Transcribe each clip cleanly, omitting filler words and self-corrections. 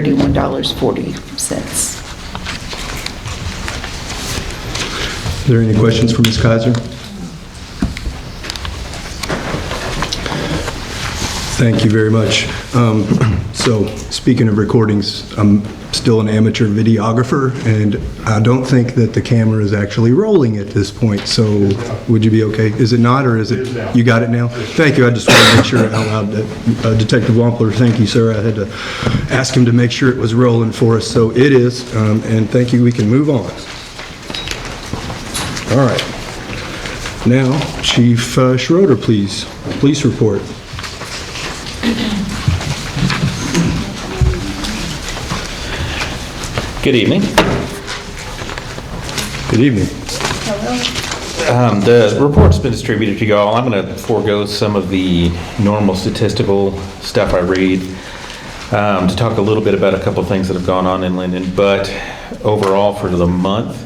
$31.40. Are there any questions for Ms. Kaiser? Thank you very much. So, speaking of recordings, I'm still an amateur videographer, and I don't think that the camera is actually rolling at this point, so would you be okay? Is it not, or is it? You got it now? Thank you. I just wanted to make sure out loud that Detective Wampler, thank you, sir. I had to ask him to make sure it was rolling for us, so it is, and thank you. We can move on. All right. Now, Chief Schroeder, please. Police report. Good evening. Good evening. The report's been distributed to you all. I'm going to forego some of the normal statistical stuff I read to talk a little bit about a couple of things that have gone on in Linden. But overall, for the month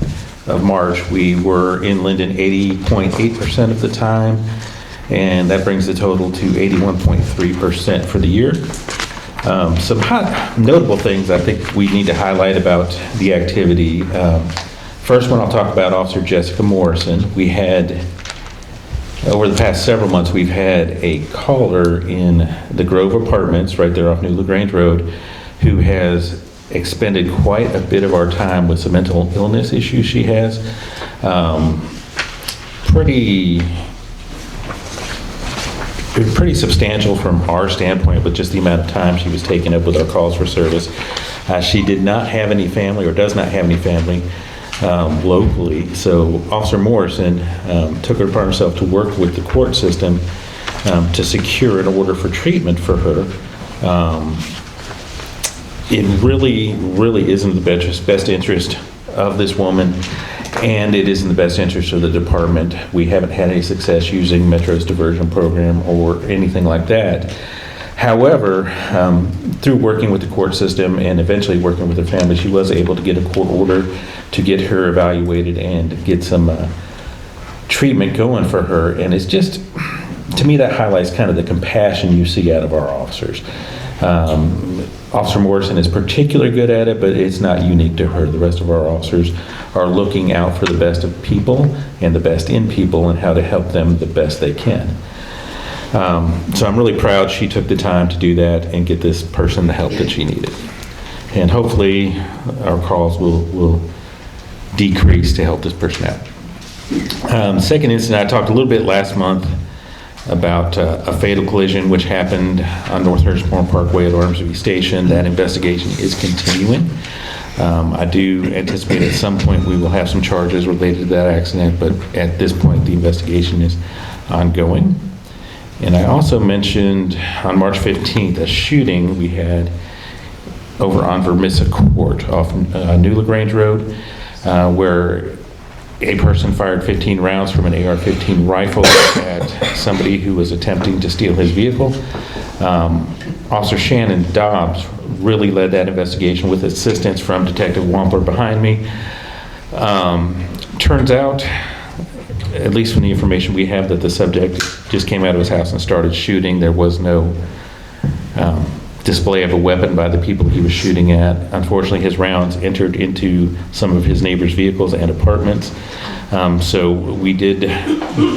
of March, we were in Linden 80.8% of the time, and that brings the total to 81.3% for the year. Some notable things I think we need to highlight about the activity. First one, I'll talk about Officer Jessica Morrison. We had, over the past several months, we've had a caller in the Grove Apartments, right there off New LaGrange Road, who has expended quite a bit of our time with some mental illness issues she has. Pretty substantial from our standpoint, with just the amount of time she was taking up with our calls for service. She did not have any family, or does not have any family locally, so Officer Morrison took it upon herself to work with the court system to secure an order for treatment for her. It really is in the best interest of this woman, and it is in the best interest of the department. We haven't had any success using Metro's diversion program or anything like that. However, through working with the court system and eventually working with her family, she was able to get a court order to get her evaluated and get some treatment going for her. And it's just, to me, that highlights kind of the compassion you see out of our officers. Officer Morrison is particularly good at it, but it's not unique to her. The rest of our officers are looking out for the best of people and the best in people and how to help them the best they can. So I'm really proud she took the time to do that and get this person the help that she needed. And hopefully our calls will decrease to help this person out. Second incident, I talked a little bit last month about a fatal collision which happened on North Hurstbourne Parkway at Ormsby Station. That investigation is continuing. I do anticipate at some point we will have some charges related to that accident, but at this point the investigation is ongoing. And I also mentioned on March 15th a shooting we had over on Vermissa Court off New LaGrange Road, where a person fired 15 rounds from an AR-15 rifle at somebody who was attempting to steal his vehicle. Officer Shannon Dobbs really led that investigation with assistance from Detective Wampler behind me. Turns out, at least from the information we have, that the subject just came out of his house and started shooting. There was no display of a weapon by the people he was shooting at. Unfortunately, his rounds entered into some of his neighbors' vehicles and apartments. So we did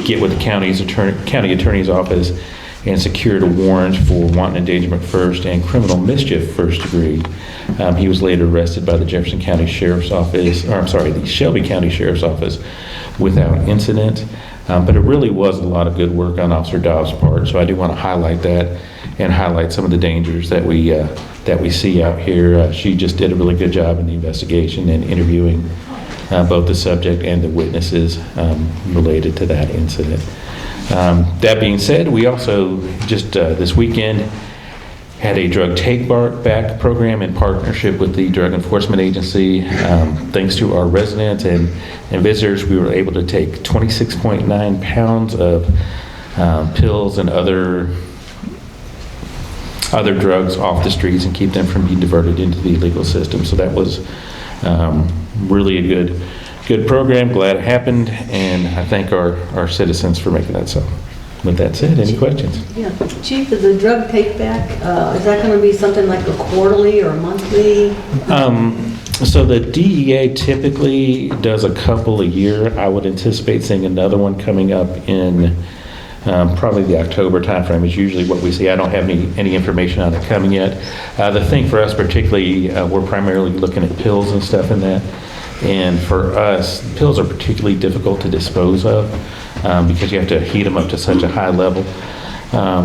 get with the county attorney's office and secured a warrant for wanton endangerment first and criminal mischief first degree. He was later arrested by the Jefferson County Sheriff's Office, the Shelby County Sheriff's Office, without incident. But it really was a lot of good work on Officer Dobbs' part, so I do want to highlight that and highlight some of the dangers that we see out here. She just did a really good job in the investigation and interviewing both the subject and the witnesses related to that incident. That being said, we also just this weekend had a drug take-back program in partnership with the Drug Enforcement Agency. Thanks to our residents and visitors, we were able to take 26.9 pounds of pills and other drugs off the streets and keep them from being diverted into the illegal system. So that was really a good program. Glad it happened, and I thank our citizens for making that so. with that said, any questions? Yeah, Chief, is the drug take back, is that going to be something like a quarterly or monthly? So the DEA typically does a couple a year. I would anticipate seeing another one coming up in probably the October timeframe is usually what we see. I don't have any information on it coming yet. The thing for us particularly, we're primarily looking at pills and stuff in that. And for us, pills are particularly difficult to dispose of because you have to heat them up to such a high level.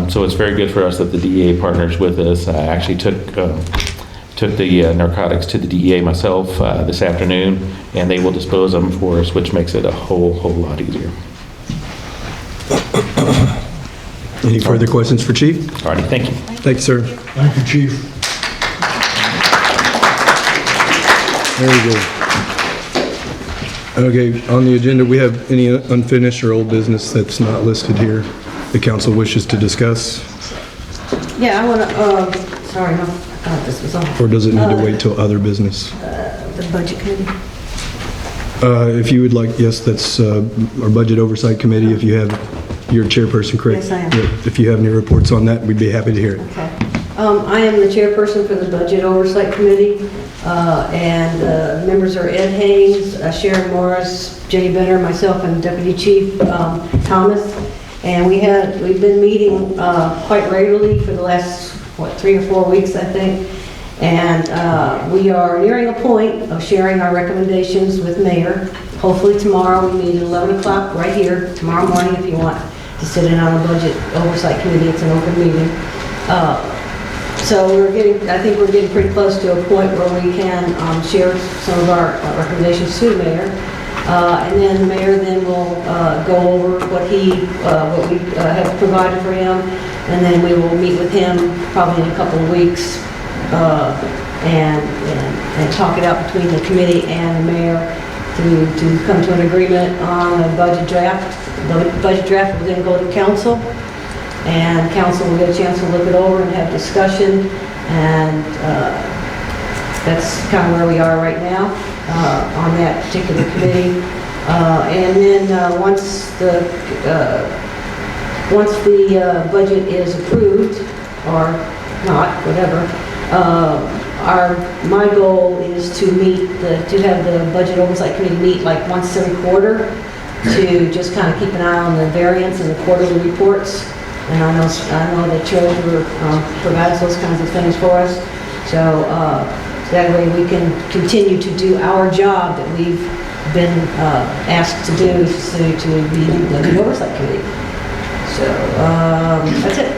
So it's very good for us that the DEA partners with us. I actually took the narcotics to the DEA myself this afternoon, and they will dispose of them for us, which makes it a whole lot easier. Any further questions for Chief? All right, thank you. Thank you, sir. Thank you, Chief. Very good. Okay, on the agenda, we have any unfinished or old business that's not listed here the council wishes to discuss? Yeah, I want to, sorry, no, I thought this was on. Or does it need to wait till other business? The budget committee. If you would like, yes, that's our Budget Oversight Committee. If you have your chairperson, correct? Yes, I am. Yeah, if you have any reports on that, we'd be happy to hear it. Okay. I am the chairperson for the Budget Oversight Committee, and members are Ed Haynes, Sharon Morris, Jenny Benner, myself, and Deputy Chief Thomas. And we've been meeting quite regularly for the last, 3 or 4 weeks, I think. And we are nearing a point of sharing our recommendations with Mayor. Hopefully tomorrow, we meet at 11 o'clock right here, tomorrow morning, if you want to sit in on a Budget Oversight Committee. It's an open meeting. So I think we're getting pretty close to a point where we can share some of our recommendations to the Mayor. And then the Mayor then will go over what we have provided for him, and then we will meet with him probably in a couple of weeks and talk it out between the committee and the Mayor to come to an agreement on a budget draft. The budget draft will then go to council, and council will get a chance to look it over and have discussion, and that's kind of where we are right now on that particular committee. And then once the budget is approved, or not, whatever, my goal is to have the Budget Oversight Committee meet like once every quarter to just kind of keep an eye on the variance and the quarterly reports. And I know the treasurer provides those kinds of things for us. So that way we can continue to do our job that we've been asked to do, to be the Budget Oversight Committee. So that's it.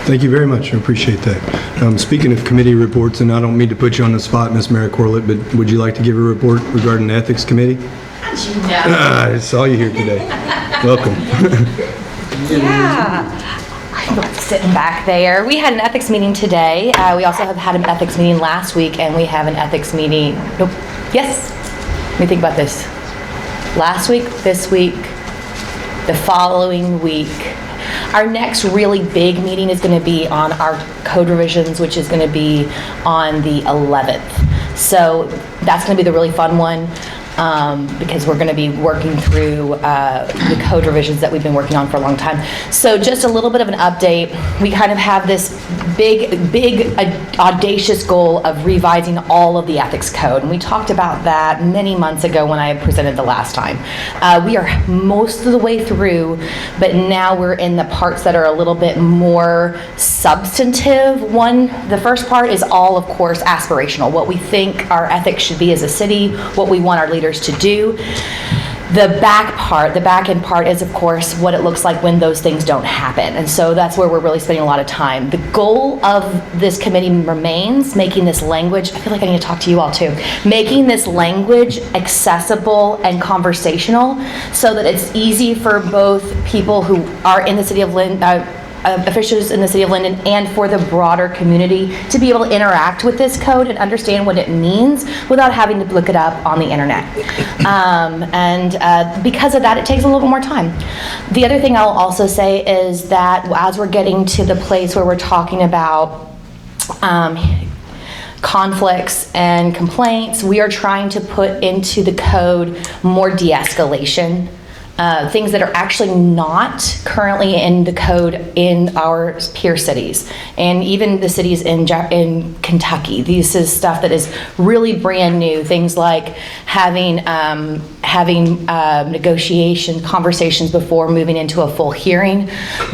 Thank you very much. I appreciate that. Speaking of committee reports, and I don't mean to put you on the spot, Ms. Mary Corlett, but would you like to give a report regarding the Ethics Committee? I saw you here today. Welcome. Yeah. I'm sitting back there. We had an ethics meeting today. We also have had an ethics meeting last week, and we have an ethics meeting. Nope. Yes. Let me think about this. Last week, this week, the following week. Our next really big meeting is going to be on our code revisions, which is going to be on the 11th. So that's going to be the really fun one. Because we're going to be working through the code revisions that we've been working on for a long time. So just a little bit of an update. We kind of have this big, audacious goal of revising all of the ethics code. And we talked about that many months ago when I presented the last time. We are most of the way through, but now we're in the parts that are a little bit more substantive. The first part is all, of course, aspirational. What we think our ethics should be as a city, what we want our leaders to do. The back end part is, of course, what it looks like when those things don't happen. And so that's where we're really spending a lot of time. The goal of this committee remains making this language, I feel like I need to talk to you all too, making this language accessible and conversational so that it's easy for both people who are in the city of officials in the city of Linden and for the broader community to be able to interact with this code and understand what it means without having to look it up on the internet. Because of that, it takes a little bit more time. The other thing I'll also say is that as we're getting to the place where we're talking about conflicts and complaints, we are trying to put into the code more de-escalation things that are actually not currently in the code in our peer cities, and even the cities in Kentucky. This is stuff that is really brand new. Things like having negotiation conversations before moving into a full hearing.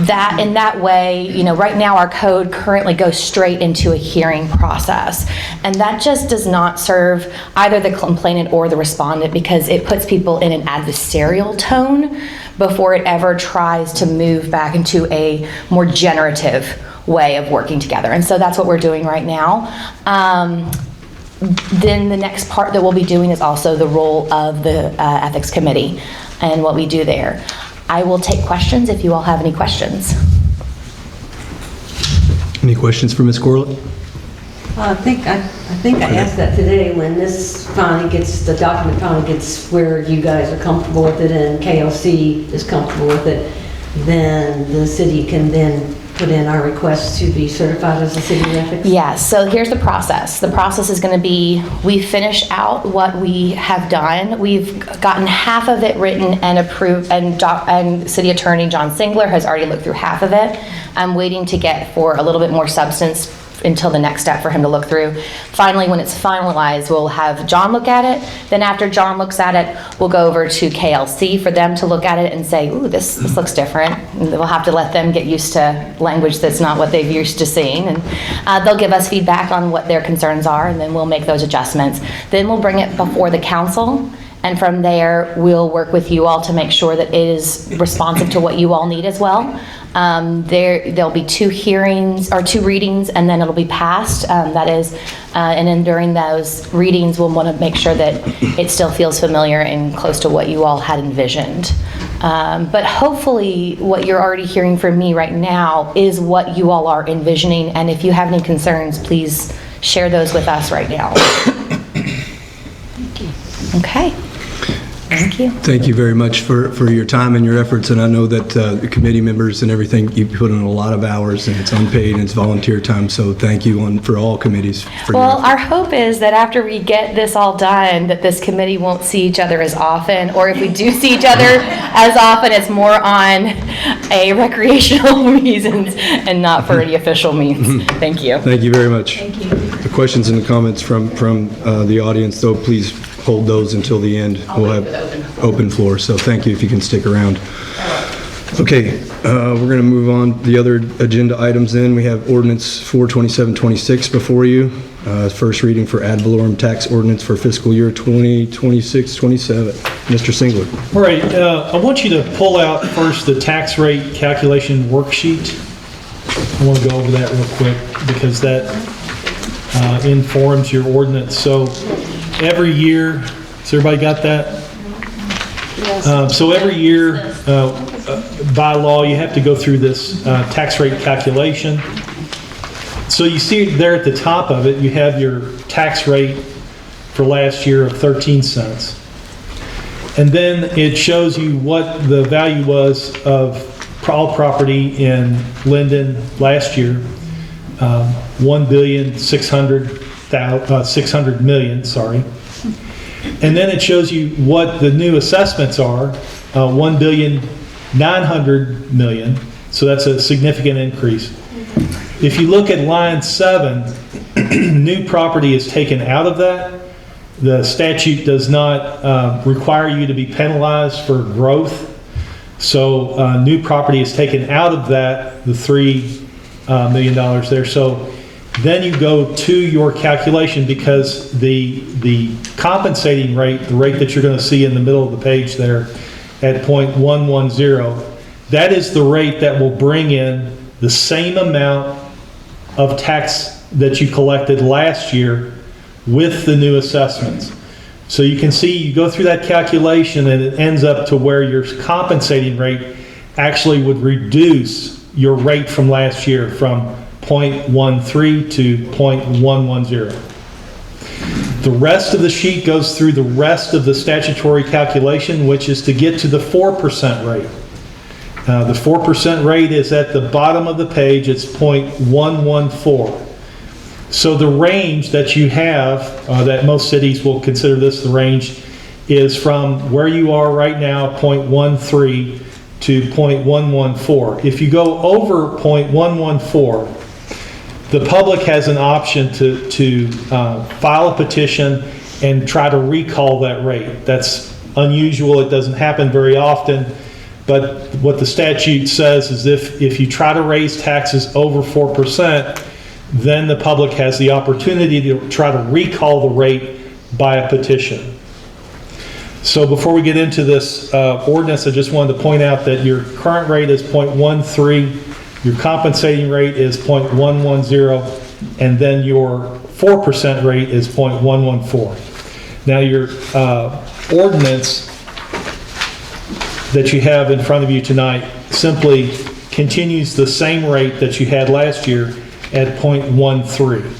That in that way, right now our code currently goes straight into a hearing process, and that just does not serve either the complainant or the respondent, because it puts people in an adversarial tone before it ever tries to move back into a more generative way of working together. And so that's what we're doing right now. Then the next part that we'll be doing is also the role of the ethics committee and what we do there. I will take questions if you all have any questions. Any questions for Ms. Corlett? I think I asked that today when the document finally gets where you guys are comfortable with it and KLC is comfortable with it, then the city can then put in our request to be certified as a city of ethics? Yes, so here's the process. The process is going to be, we finish out what we have done. We've gotten half of it written and approved, and City Attorney John Singler has already looked through half of it. I'm waiting to get for a little bit more substance until the next step for him to look through. Finally, when it's finalized, we'll have John look at it. Then after John looks at it, we'll go over to KLC for them to look at it and say, ooh, this looks different. And we'll have to let them get used to language that's not what they've used to seeing. And they'll give us feedback on what their concerns are, and then we'll make those adjustments. Then we'll bring it before the council. And from there, we'll work with you all to make sure that it is responsive to what you all need as well. There'll be 2 hearings or 2 readings, and then it'll be passed. And then during those readings, we'll want to make sure that it still feels familiar and close to what you all had envisioned. But hopefully, what you're already hearing from me right now is what you all are envisioning. And if you have any concerns, please share those with us right now. Okay. Thank you. Thank you very much for your time and your efforts, and I know that the committee members and everything, you put in a lot of hours, and it's unpaid and it's volunteer time, so thank you for all committees. Well, our hope is that after we get this all done, that this committee won't see each other as often, or if we do see each other as often, it's more on a recreational reasons and not for any official means. Thank you. Thank you very much. Thank you. The questions and the comments from the audience, though, please hold those until the end. We'll have open floor, so thank you if you can stick around. Okay, we're going to move on the other agenda items then. We have ordinance 42726 before you. First reading for ad valorem tax ordinance for fiscal year 2026-27. Mr. Singler. All right, I want you to pull out first the tax rate calculation worksheet. I want to go over that real quick because that informs your ordinance. So every year, has everybody got that? Yes. So every year, by law, you have to go through this tax rate calculation. So you see there at the top of it, you have your tax rate for last year of 13 cents. And then it shows you what the value was of all property in Linden last year, $1,600 million, sorry. And then it shows you what the new assessments are, $1,900 million. So that's a significant increase. If you look at line 7, new property is taken out of that. The statute does not require you to be penalized for growth. So new property is taken out of that, the $3 million there. So then you go to your calculation, because the compensating rate, the rate that you're going to see in the middle of the page there at 0.110, that is the rate that will bring in the same amount of tax that you collected last year with the new assessments. So you can see, you go through that calculation and it ends up to where your compensating rate actually would reduce your rate from last year from 0.13 to 0.110. The rest of the sheet goes through the rest of the statutory calculation, which is to get to the 4% rate. The 4% rate is at the bottom of the page. It's 0.114. So the range that you have, that most cities will consider this the range, is from where you are right now, 0.13 to 0.114. If you go over 0.114, the public has an option to file a petition and try to recall that rate. That's unusual. It doesn't happen very often. But what the statute says is if you try to raise taxes over 4%, then the public has the opportunity to try to recall the rate by a petition. So before we get into this ordinance, I just wanted to point out that your current rate is 0.13, your compensating rate is 0.110, and then your 4% rate is 0.114. Now your ordinance that you have in front of you tonight simply continues the same rate that you had last year at 0.13.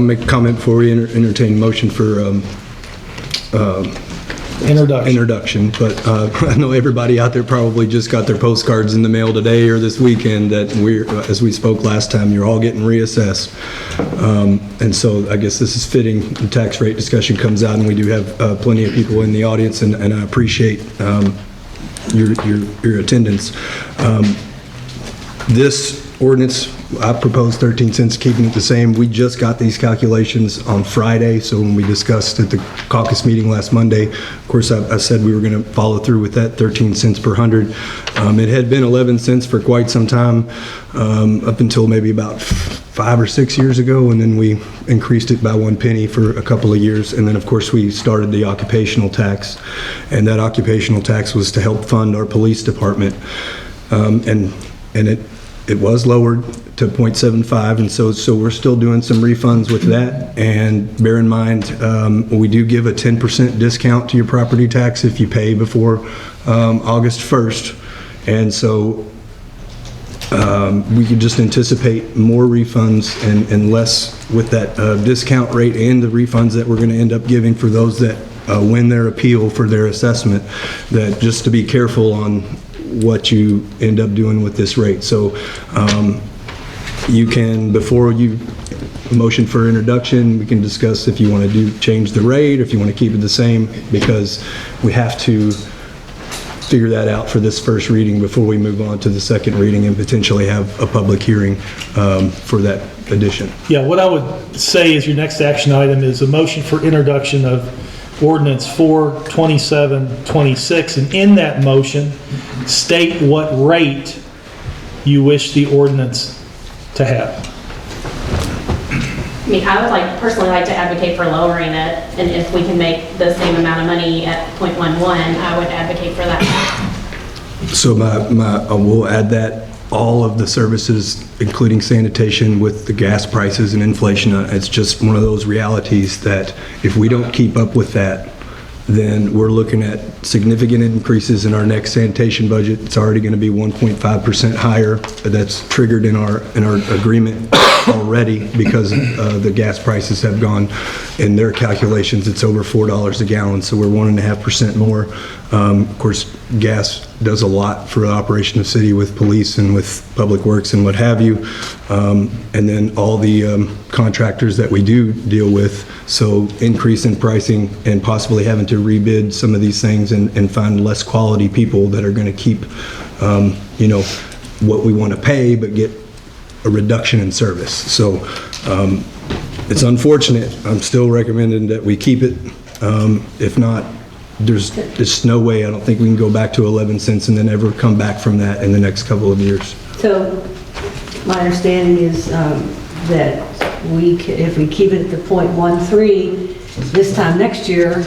Make a comment before we entertain a motion for introduction, but I know everybody out there probably just got their postcards in the mail today or this weekend that as we spoke last time, you're all getting reassessed. And so I guess this is fitting. The tax rate discussion comes out, and we do have plenty of people in the audience, and I appreciate your attendance. This ordinance, I propose 13 cents, keeping it the same. We just got these calculations on Friday, so when we discussed at the caucus meeting last Monday, of course, I said we were going to follow through with that 13 cents per hundred. It had been 11 cents for quite some time, up until maybe about 5 or 6 years ago, and then we increased it by 1 penny for a couple of years, and then of course we started the occupational tax, and that occupational tax was to help fund our police department, and it was lowered to 0.75, and so we're still doing some refunds with that. And bear in mind, we do give a 10% discount to your property tax if you pay before August 1st, and so we could just anticipate more refunds and less with that discount rate and the refunds that we're going to end up giving for those that win their appeal for their assessment, that just to be careful on what you end up doing with this rate. So you can, before you motion for introduction, we can discuss if you want to change the rate, or if you want to keep it the same, because we have to figure that out for this first reading before we move on to the second reading and potentially have a public hearing for that addition. Yeah, what I would say is your next action item is a motion for introduction of ordinance 42726, and in that motion, state what rate you wish the ordinance to have. I mean, I would personally like to advocate for lowering it, and if we can make the same amount of money at 0.11, I would advocate for that. So we'll add that all of the services, including sanitation, with the gas prices and inflation. It's just one of those realities that if we don't keep up with that, then we're looking at significant increases in our next sanitation budget. It's already going to be 1.5% higher. That's triggered in our agreement already because the gas prices have gone, in their calculations, it's over $4 a gallon, so we're 1.5% more. Of course, gas does a lot for the operation of the city with police and with public works and what have you. And then all the contractors that we do deal with, so increase in pricing and possibly having to rebid some of these things and find less quality people that are going to keep, what we want to pay, but get a reduction in service. So it's unfortunate. I'm still recommending that we keep it. If not, there's no way. I don't think we can go back to 11 cents and then ever come back from that in the next couple of years. So my understanding is that if we keep it at the 0.13, this time next year,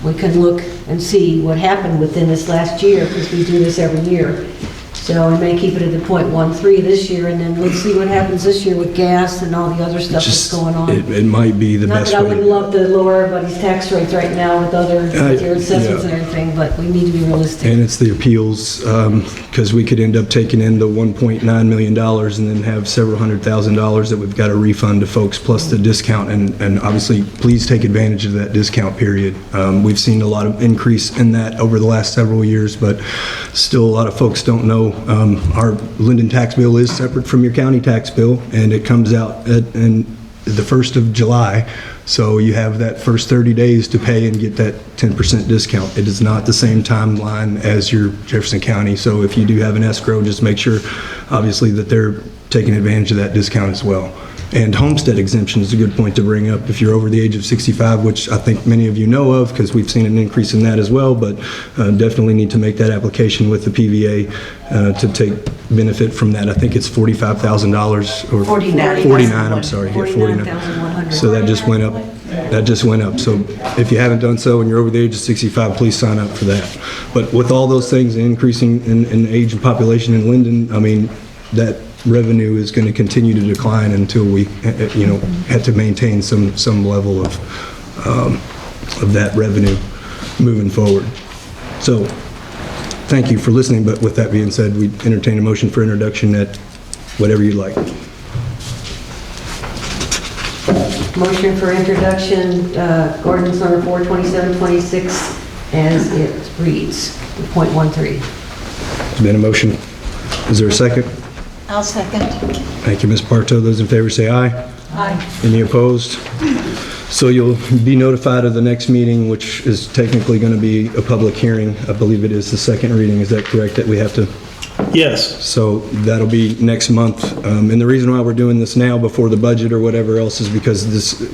we can look and see what happened within this last year, because we do this every year. So we may keep it at the 0.13 this year, and then let's see what happens this year with gas and all the other stuff that's going on. It might be the best way. Not that I would love to lower everybody's tax rates right now with other assessments and everything, but we need to be realistic. And it's the appeals, because we could end up taking in the $1.9 million and then have several $100,000 that we've got to refund to folks, plus the discount. And obviously, please take advantage of that discount period. We've seen a lot of increase in that over the last several years, but still a lot of folks don't know. Our Linden tax bill is separate from your county tax bill, and it comes out in the 1st of July. So you have that first 30 days to pay and get that 10% discount. It is not the same timeline as your Jefferson County. So if you do have an escrow, just make sure, obviously, that they're taking advantage of that discount as well. And homestead exemption is a good point to bring up. If you're over the age of 65, which I think many of you know of because we've seen an increase in that as well, but definitely need to make that application with the PVA to take benefit from that. I think it's $45,000 or 49, I'm sorry. Yeah, 49. 49,100. So that just went up. That just went up. So if you haven't done so and you're over the age of 65, please sign up for that. But with all those things increasing in age and population in Linden, I mean, that revenue is going to continue to decline until we, have to maintain some level of that revenue moving forward. So, thank you for listening, but with that being said, we entertain a motion for introduction at whatever you like. Motion for introduction, ordinance number 42726 as it reads, .13. There's been a motion. Is there a second? I'll second. Thank you, Ms. Barto. Those in favor say aye. Aye. Any opposed? So you'll be notified of the next meeting, which is technically going to be a public hearing. I believe it is the second reading. Is that correct, that we have to? Yes. So that'll be next month. And the reason why we're doing this now before the budget or whatever else is because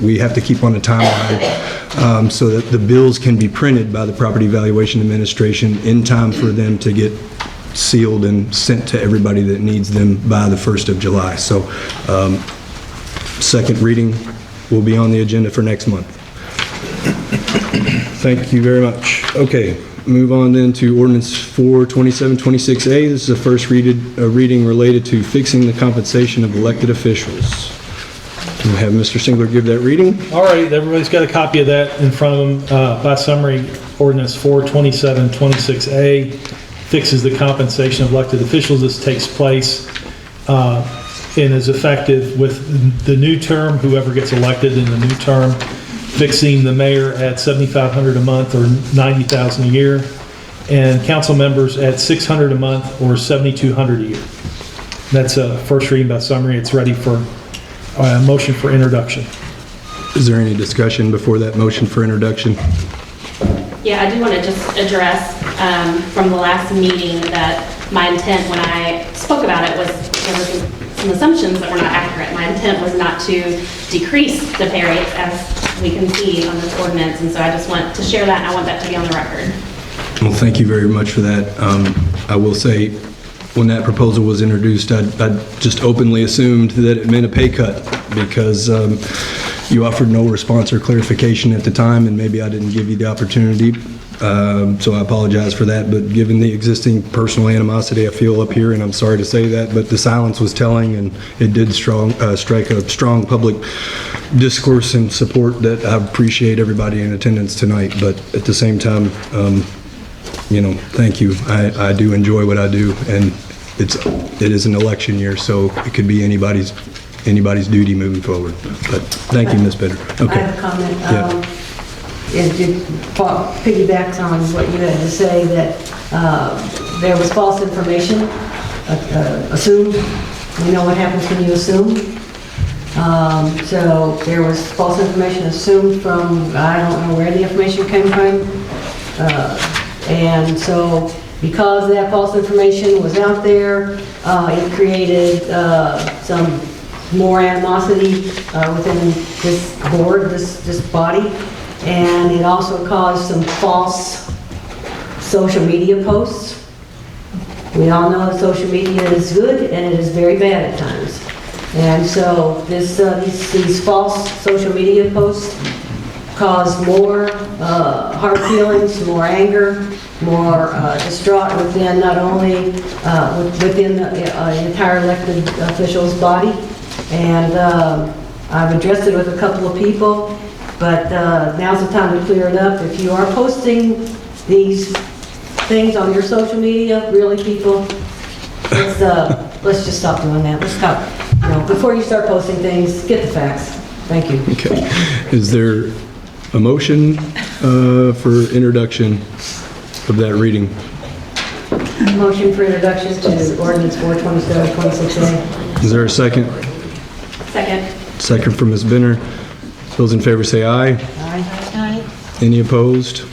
we have to keep on a timeline so that the bills can be printed by the Property Valuation Administration in time for them to get sealed and sent to everybody that needs them by the 1st of July. So second reading will be on the agenda for next month. Thank you very much. Okay, move on then to ordinance 42726A. This is a first reading related to fixing the compensation of elected officials. We'll have Mr. Singler give that reading. All right, everybody's got a copy of that in front of them. By summary, ordinance 42726A fixes the compensation of elected officials. This takes place and is effective with the new term, whoever gets elected in the new term, fixing the mayor at $7,500 a month or $90,000 a year, and council members at $600 a month or $7,200 a year. That's a first reading by summary. It's ready for a motion for introduction. Is there any discussion before that motion for introduction? Yeah, I do want to just address from the last meeting that my intent when I spoke about it was there were some assumptions that were not accurate. My intent was not to decrease the pay rates as we can see on this ordinance, and so I just want to share that, and I want that to be on the record. Well, thank you very much for that. I will say, when that proposal was introduced, I just openly assumed that it meant a pay cut because you offered no response or clarification at the time, and maybe I didn't give you the opportunity. So I apologize for that, but given the existing personal animosity I feel up here, and I'm sorry to say that, but the silence was telling, and it did strike a strong public discourse and support that I appreciate everybody in attendance tonight. But at the same time, thank you. I do enjoy what I do, and it is an election year, so it could be anybody's duty moving forward. But thank you, Ms. Bitter. Okay. I have a comment. Yeah. It piggybacks on what you had to say, that there was false information assumed. You know what happens when you assume. So there was false information assumed from, I don't know where the information came from. And so because that false information was out there, it created some more animosity within this board, this body. And it also caused some false social media posts. We all know that social media is good and it is very bad at times. And so these false social media posts cause more hard feelings, more anger, more distraught within not only within the entire elected officials body. And I've addressed it with a couple of people. But now's the time to clear it up. If you are posting these things on your social media, really, people, let's just stop doing that. Let's stop. Before you start posting things, get the facts. Thank you. Okay. Is there a motion for introduction of that reading? Motion for introduction to ordinance 42726A. Is there a second? Second. Second from Ms. Benner. Those in favor say aye. Aye. Any opposed?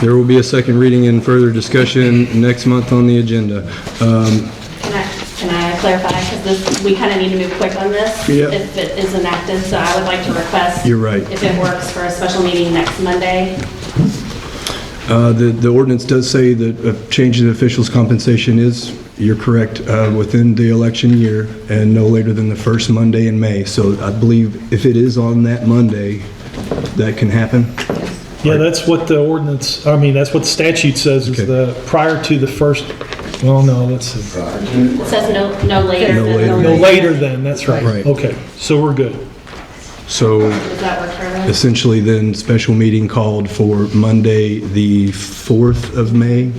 There will be a second reading and further discussion next month on the agenda. Can I clarify, because we kind of need to move quick on this? Yeah. If it is enacted, so I would like to request. You're right. If it works for a special meeting next Monday. The ordinance does say that a change in officials' compensation is, you're correct, within the election year and no later than the first Monday in May. So I believe if it is on that Monday, that can happen. Yeah, that's what the ordinance, that's what the statute says, is Okay. the prior to the first, well, no, let's see. It says no later. No than- later. No later than, that's right. Right. Okay, so we're good. So Does that work for everyone? essentially then, special meeting called for Monday, the 4th of May,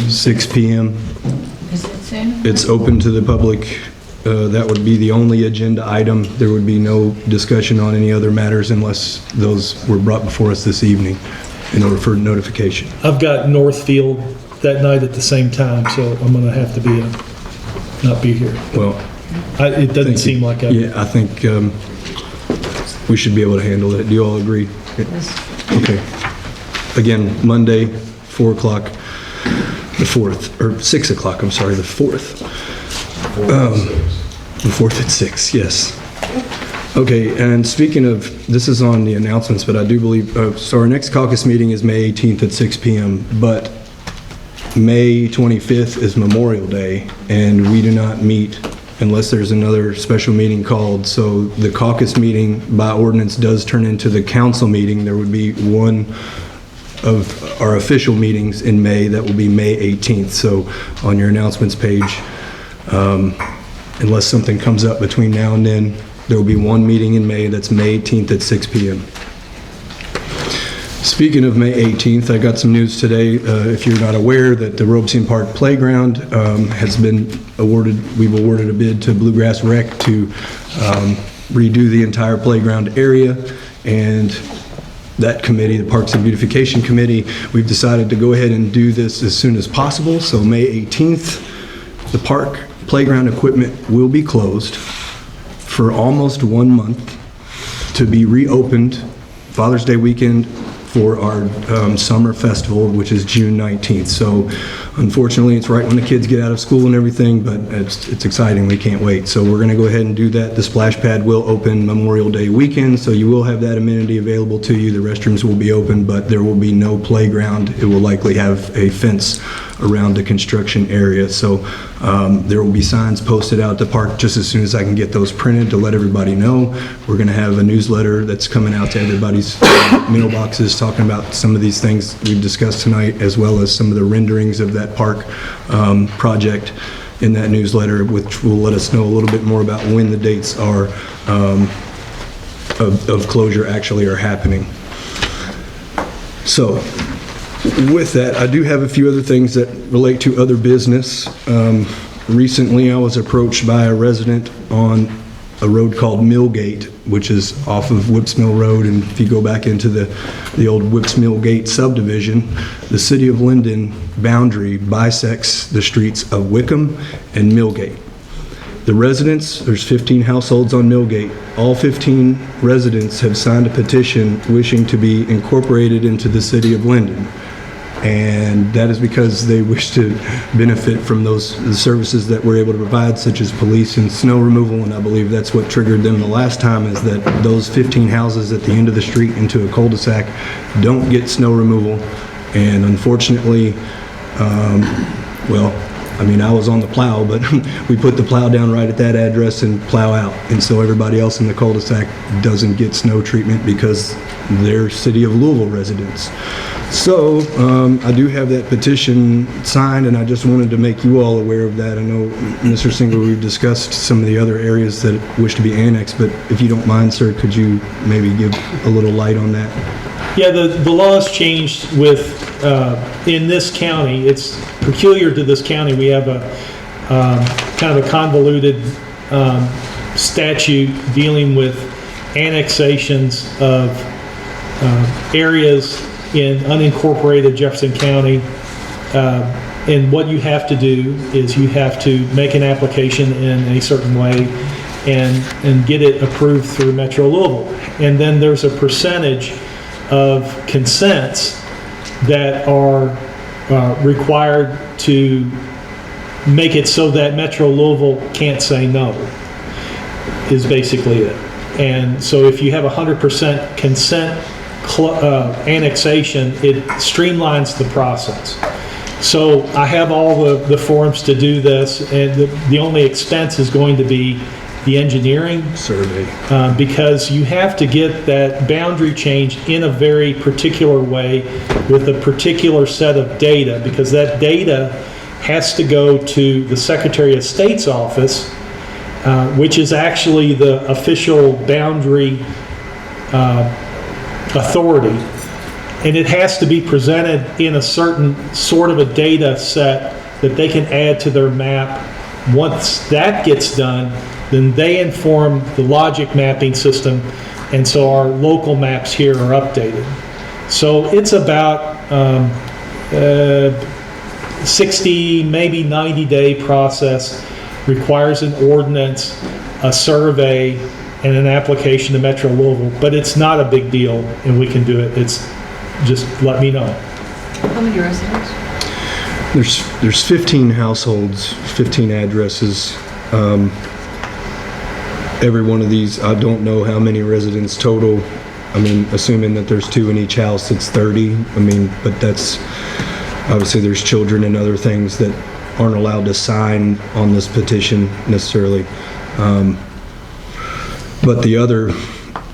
6 PM. Is it soon? It's open to the public. That would be the only agenda item. There would be no discussion on any other matters unless those were brought before us this evening in order for notification. I've got Northfield that night at the same time, so I'm gonna have to not be here. Well, It doesn't thank you. seem like I. Yeah, I think we should be able to handle that. Do you all agree? Okay. Again, Monday, 4 o'clock, the 4th, or 6 o'clock, I'm sorry, the 4th. The 4th at 6, yes. Okay, and speaking of, this is on the announcements, but I do believe, so our next caucus meeting is May 18th at 6 PM, but May 25th is Memorial Day, and we do not meet unless there's another special meeting called. So the caucus meeting by ordinance does turn into the council meeting. There would be one of our official meetings in May that will be May 18th. So on your announcements page, unless something comes up between now and then, there will be one meeting in May. That's May 18th at 6 PM. Speaking of May 18th, I got some news today, if you're not aware, that the Robeson Park Playground has been awarded, we've awarded a bid to Bluegrass Rec to redo the entire playground area, and that committee, the Parks and Beautification Committee, we've decided to go ahead and do this as soon as possible. So May 18th, the park playground equipment will be closed for almost 1 month to be reopened Father's Day weekend for our summer festival, which is June 19th. So unfortunately, it's right when the kids get out of school and everything, but it's exciting. We can't wait. So we're going to go ahead and do that. The splash pad will open Memorial Day weekend, so you will have that amenity available to you. The restrooms will be open, but there will be no playground. It will likely have a fence around the construction area. So there will be signs posted out at the park just as soon as I can get those printed to let everybody know. We're going to have a newsletter that's coming out to everybody's mailboxes talking about some of these things we've discussed tonight, as well as some of the renderings of that park project in that newsletter, which will let us know a little bit more about when the dates are of closure actually are happening. So with that, I do have a few other things that relate to other business. Recently, I was approached by a resident on a road called Millgate, which is off of Whips Mill Road, and if you go back into the old Whips Mill Gate subdivision, the city of Linden boundary bisects the streets of Wickham and Millgate. The residents, there's 15 households on Millgate. All 15 residents have signed a petition wishing to be incorporated into the city of Linden. And that is because they wish to benefit from the services that we're able to provide, such as police and snow removal, and I believe that's what triggered them the last time, is that those 15 houses at the end of the street into a cul-de-sac don't get snow removal, and unfortunately, I was on the plow, but we put the plow down right at that address and plow out, and so everybody else in the cul-de-sac doesn't get snow treatment because they're City of Louisville residents. So I do have that petition signed, and I just wanted to make you all aware of that. I know, Mr. Singer, we've discussed some of the other areas that wish to be annexed, but if you don't mind, sir, could you maybe give a little light on that? Yeah, the law's changed with, in this county, it's peculiar to this county. We have a kind of a convoluted statute dealing with annexations of areas in unincorporated Jefferson County. And what you have to do is you have to make an application in a certain way, and get it approved through Metro Louisville. And then there's a percentage of consents that are required to make it so that Metro Louisville can't say no, is basically it. And so if you have 100% consent annexation, it streamlines the process. So I have all the forms to do this, and the only expense is going to be the engineering Survey. because you have to get that boundary change in a very particular way with a particular set of data, because that data has to go to the Secretary of State's office, which is actually the official boundary authority. And it has to be presented in a certain sort of a data set that they can add to their map. Once that gets done, then they inform the logic mapping system, and so our local maps here are updated. So it's about 60, maybe 90-day process, requires an ordinance, a survey, and an application to Metro Louisville, but it's not a big deal, and we can do it. It's just let me know. How many residents? There's 15 households, 15 addresses. Every one of these, I don't know how many residents total. I mean, assuming that there's 2 in each house, it's 30. I mean, but that's, obviously there's children and other things that aren't allowed to sign on this petition necessarily. But the other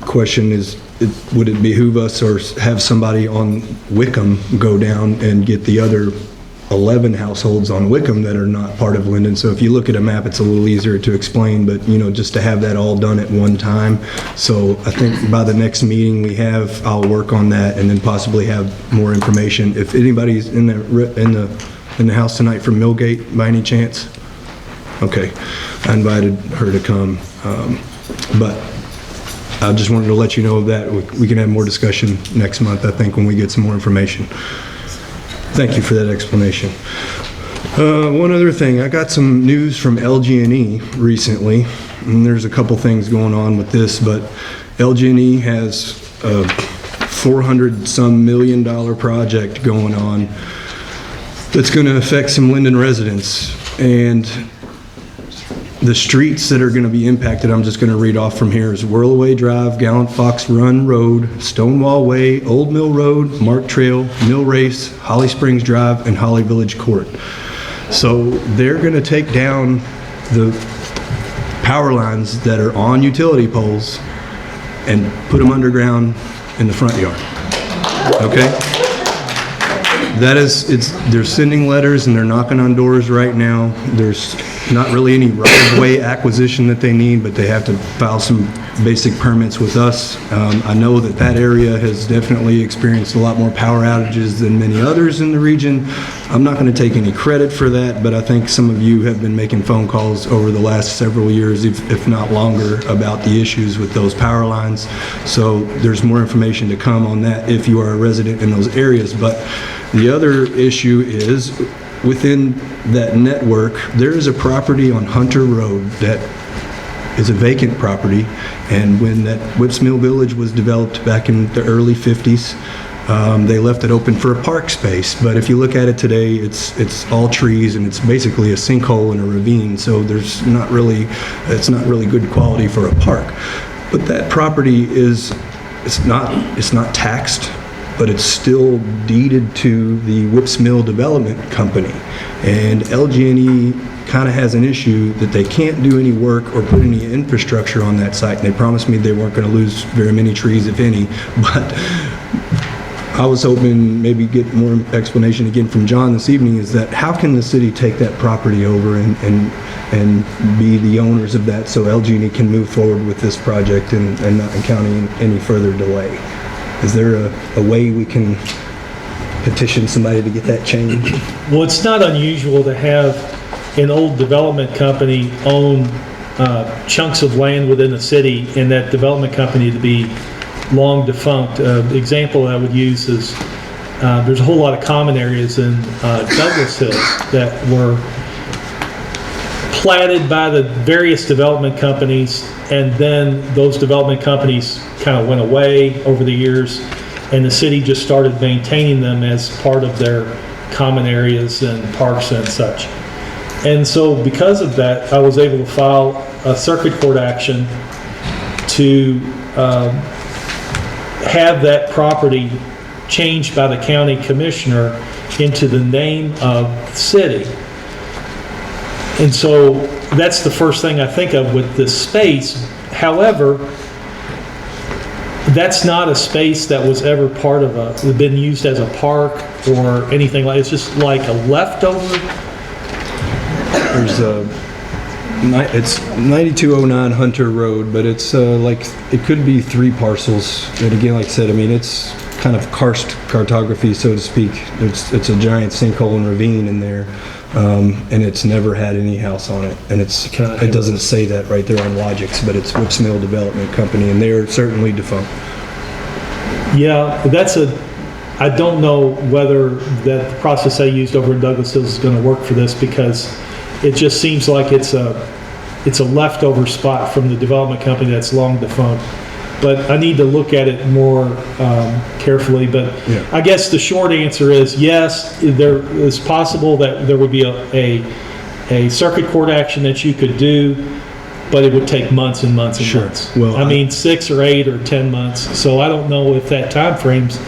question is, would it behoove us or have somebody on Wickham go down and get the other 11 households on Wickham that are not part of Linden? So if you look at a map, it's a little easier to explain, but just to have that all done at one time. So I think by the next meeting we have, I'll work on that and then possibly have more information. If anybody's in the house tonight from Millgate by any chance? Okay, I invited her to come, but I just wanted to let you know of that. We can have more discussion next month, I think, when we get some more information. Thank you for that explanation. One other thing, I got some news from LG&E recently, and there's a couple things going on with this, but LG&E has a $400-some million project going on that's going to affect some Linden residents. And the streets that are going to be impacted, I'm just going to read off from here, is Whirlaway Drive, Gallant Fox Run Road, Stonewall Way, Old Mill Road, Mark Trail, Mill Race, Holly Springs Drive, and Holly Village Court. So they're going to take down the power lines that are on utility poles and put them underground in the front yard. Okay? That is, they're sending letters and they're knocking on doors right now. There's not really any right-of-way acquisition that they need, but they have to file some basic permits with us. I know that area has definitely experienced a lot more power outages than many others in the region. I'm not going to take any credit for that, but I think some of you have been making phone calls over the last several years, if not longer, about the issues with those power lines. So there's more information to come on that if you are a resident in those areas. But the other issue is, within that network, there is a property on Hunter Road that is a vacant property, and when that Whips Mill Village was developed back in the early 50s, they left it open for a park space. But if you look at it today, it's all trees and it's basically a sinkhole and a ravine, so it's not really good quality for a park. But that property it's not taxed, but it's still deeded to the Whips Mill Development Company. And LG&E kind of has an issue that they can't do any work or put any infrastructure on that site. And they promised me they weren't going to lose very many trees, if any. But I was hoping maybe get more explanation again from John this evening, is that how can the city take that property over and be the owners of that so LG&E can move forward with this project and not encountering any further delay? Is there a way we can petition somebody to get that changed? Well, it's not unusual to have an old development company own chunks of land within the city, and that development company to be long defunct. The example I would use is there's a whole lot of common areas in Douglas Hills that were platted by the various development companies, and then those development companies kind of went away over the years, and the city just started maintaining them as part of their common areas and parks and such. And so because of that, I was able to file a circuit court action to have that property changed by the county commissioner into the name of the city. And so that's the first thing I think of with this space. However, that's not a space that was ever part of been used as a park or anything like, it's just like a leftover. There's it's 9209 Hunter Road, but it's like, it could be 3 parcels. And again, like I said, I mean, it's kind of karst cartography, so to speak. It's a giant sinkhole and ravine in there. And it's never had any house on it. And it doesn't say that right there on Logix, but it's Wicks Mill Development Company, and they're certainly defunct. Yeah, I don't know whether that the process I used over in Douglas Hills is going to work for this, because it just seems like it's a leftover spot from the development company that's long defunct. But I need to look at it more carefully. But yeah. I guess the short answer is yes, there is possible that there would be a circuit court action that you could do, but it would take months and months and months. Well, I mean 6 or 8 or 10 months. So I don't know if that time frame's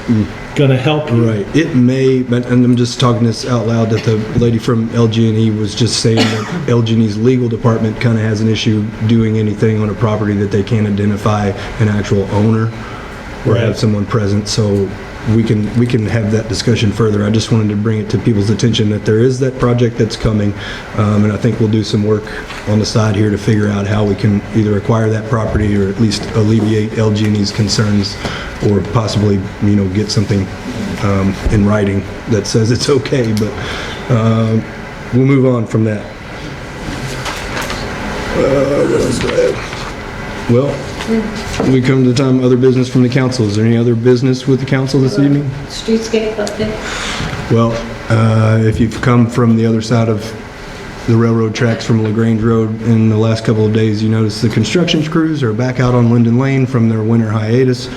going to help you. Right. It may, but, and I'm just talking this out loud, that the lady from LG&E was just saying that LG&E's legal department kind of has an issue doing anything on a property that they can't identify an actual owner or have someone present. So we can have that discussion further. I just wanted to bring it to people's attention that there is that project that's coming, and I think we'll do some work on the side here to figure out how we can either acquire that property or at least alleviate LG&E's concerns, or possibly, get something in writing that says it's okay. But we'll move on from that. What else do I have? Well, we come to the time of other business from the council. Is there any other business with the council this evening? Streetscape update. Well, if you've come from the other side of the railroad tracks from LaGrange Road in the last couple of days, you notice the construction crews are back out on Linden Lane from their winter hiatus.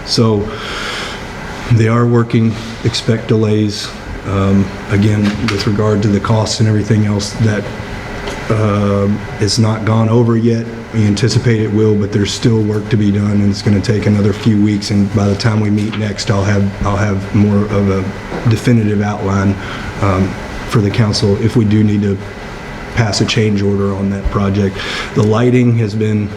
So they are working. Expect delays. Again, with regard to the costs and everything else, that it's not gone over yet. We anticipate it will, but there's still work to be done, and it's going to take another few weeks. And by the time we meet next, I'll have more of a definitive outline for the council if we do need to pass a change order on that project. The lighting has been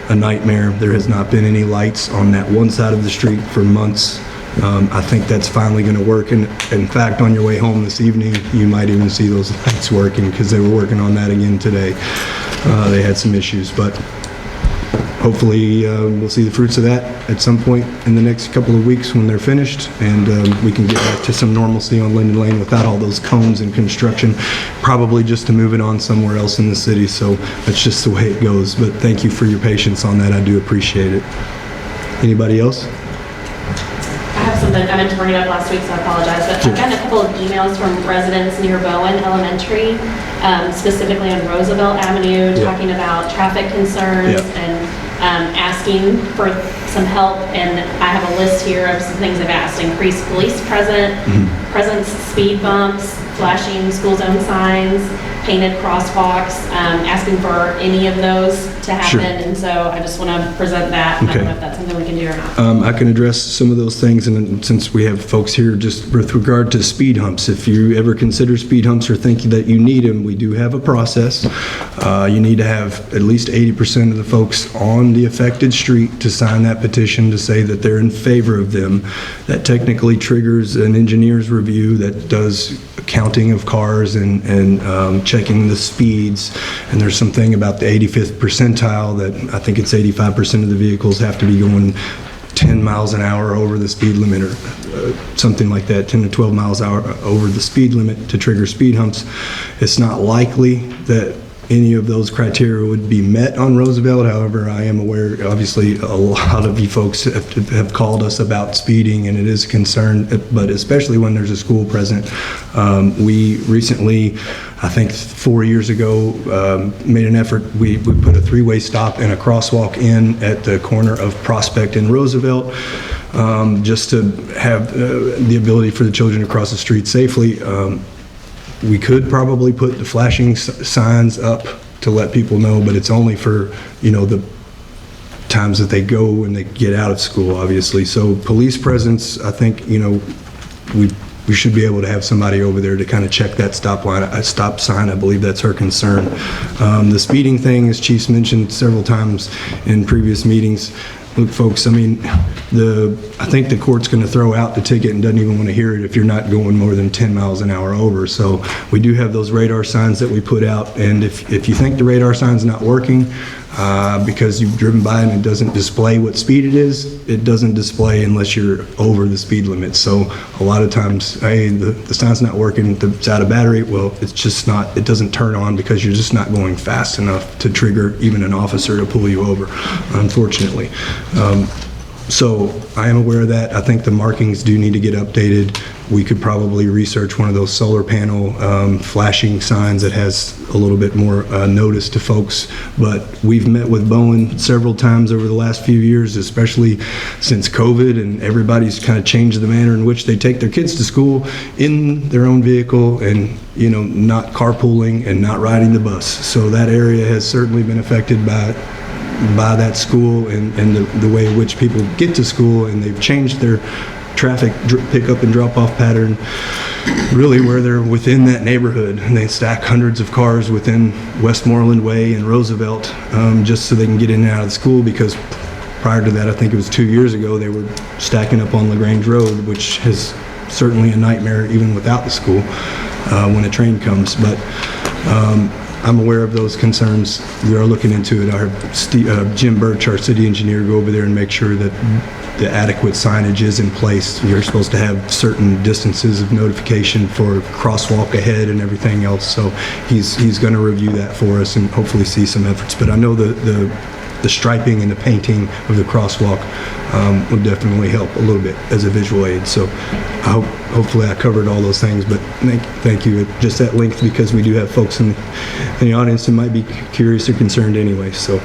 a nightmare. There has not been any lights on that one side of the street for months. I think that's finally going to work. And in fact, on your way home this evening, you might even see those lights working, because they were working on that again today. They had some issues, but hopefully we'll see the fruits of that at some point in the next couple of weeks when they're finished, and we can get back to some normalcy on Linden Lane without all those cones and construction, probably just to move it on somewhere else in the city. So that's just the way it goes. But thank you for your patience on that. I do appreciate it. Anybody else? I have something, I meant to bring it up last week, so I apologize, but I've gotten a couple of emails from residents near Bowen Elementary, specifically on Roosevelt Avenue, talking about traffic concerns and asking for some help. And I have a list here of some things they've asked: increased police presence, speed bumps, flashing school zone signs, painted crosswalks, asking for any of those to happen. And so I just want to present that. I don't know if that's something we can do or not. I can address some of those things, and since we have folks here, just with regard to speed humps, if you ever consider speed humps or think that you need them, we do have a process. You need to have at least 80% of the folks on the affected street to sign that petition to say that they're in favor of them. That technically triggers an engineer's review that does counting of cars and checking the speeds. And there's something about the 85th percentile that I think it's 85% of the vehicles have to be going 10 miles an hour over the speed limit, or something like that, 10 to 12 miles an hour over the speed limit to trigger speed humps. It's not likely that any of those criteria would be met on Roosevelt. However, I am aware, obviously, a lot of you folks have called us about speeding, and it is a concern, but especially when there's a school present. We recently, I think 4 years ago, made an effort. We put a three-way stop and a crosswalk in at the corner of Prospect and Roosevelt, just to have the ability for the children to cross the street safely. We could probably put the flashing signs up to let people know, but it's only for, you know, the times that they go and they get out of school, obviously. So police presence, I think, you know, we should be able to have somebody over there to kind of check that stop sign. I believe that's her concern. The speeding thing, as Chief's mentioned several times in previous meetings, look, folks, I mean, I think the court's going to throw out the ticket and doesn't even want to hear it if you're not going more than 10 miles an hour over. So we do have those radar signs that we put out, and if you think the radar sign's not working because you've driven by and it doesn't display what speed it is, it doesn't display unless you're over the speed limit. So a lot of times, hey, the sign's not working, it's out of battery. Well, it's just not, it doesn't turn on because you're just not going fast enough to trigger even an officer to pull you over, unfortunately. So I am aware of that. I think the markings do need to get updated. We could probably research one of those solar panel flashing signs that has a little bit more notice to folks. But we've met with Bowen several times over the last few years, especially since COVID, and everybody's kind of changed the manner in which they take their kids to school in their own vehicle and, you know, not carpooling and not riding the bus. So that area has certainly been affected by that school and the way in which people get to school, and they've changed their traffic pickup and drop-off pattern really where they're within that neighborhood, and they stack hundreds of cars within Westmoreland Way and Roosevelt just so they can get in and out of the school, because prior to that, I think it was 2 years ago, they were stacking up on LaGrange Road, which is certainly a nightmare even without the school when a train comes. But I'm aware of those concerns. We are looking into it. Our Jim Birch, our city engineer, go over there and make sure that the adequate signage is in place. You're supposed to have certain distances of notification for crosswalk ahead and everything else. So he's going to review that for us and hopefully see some efforts. But I know the striping and the painting of the crosswalk would definitely help a little bit as a visual aid. So hopefully I covered all those things, but thank you. Just that length, because we do have folks in the audience that might be curious or concerned anyway. So,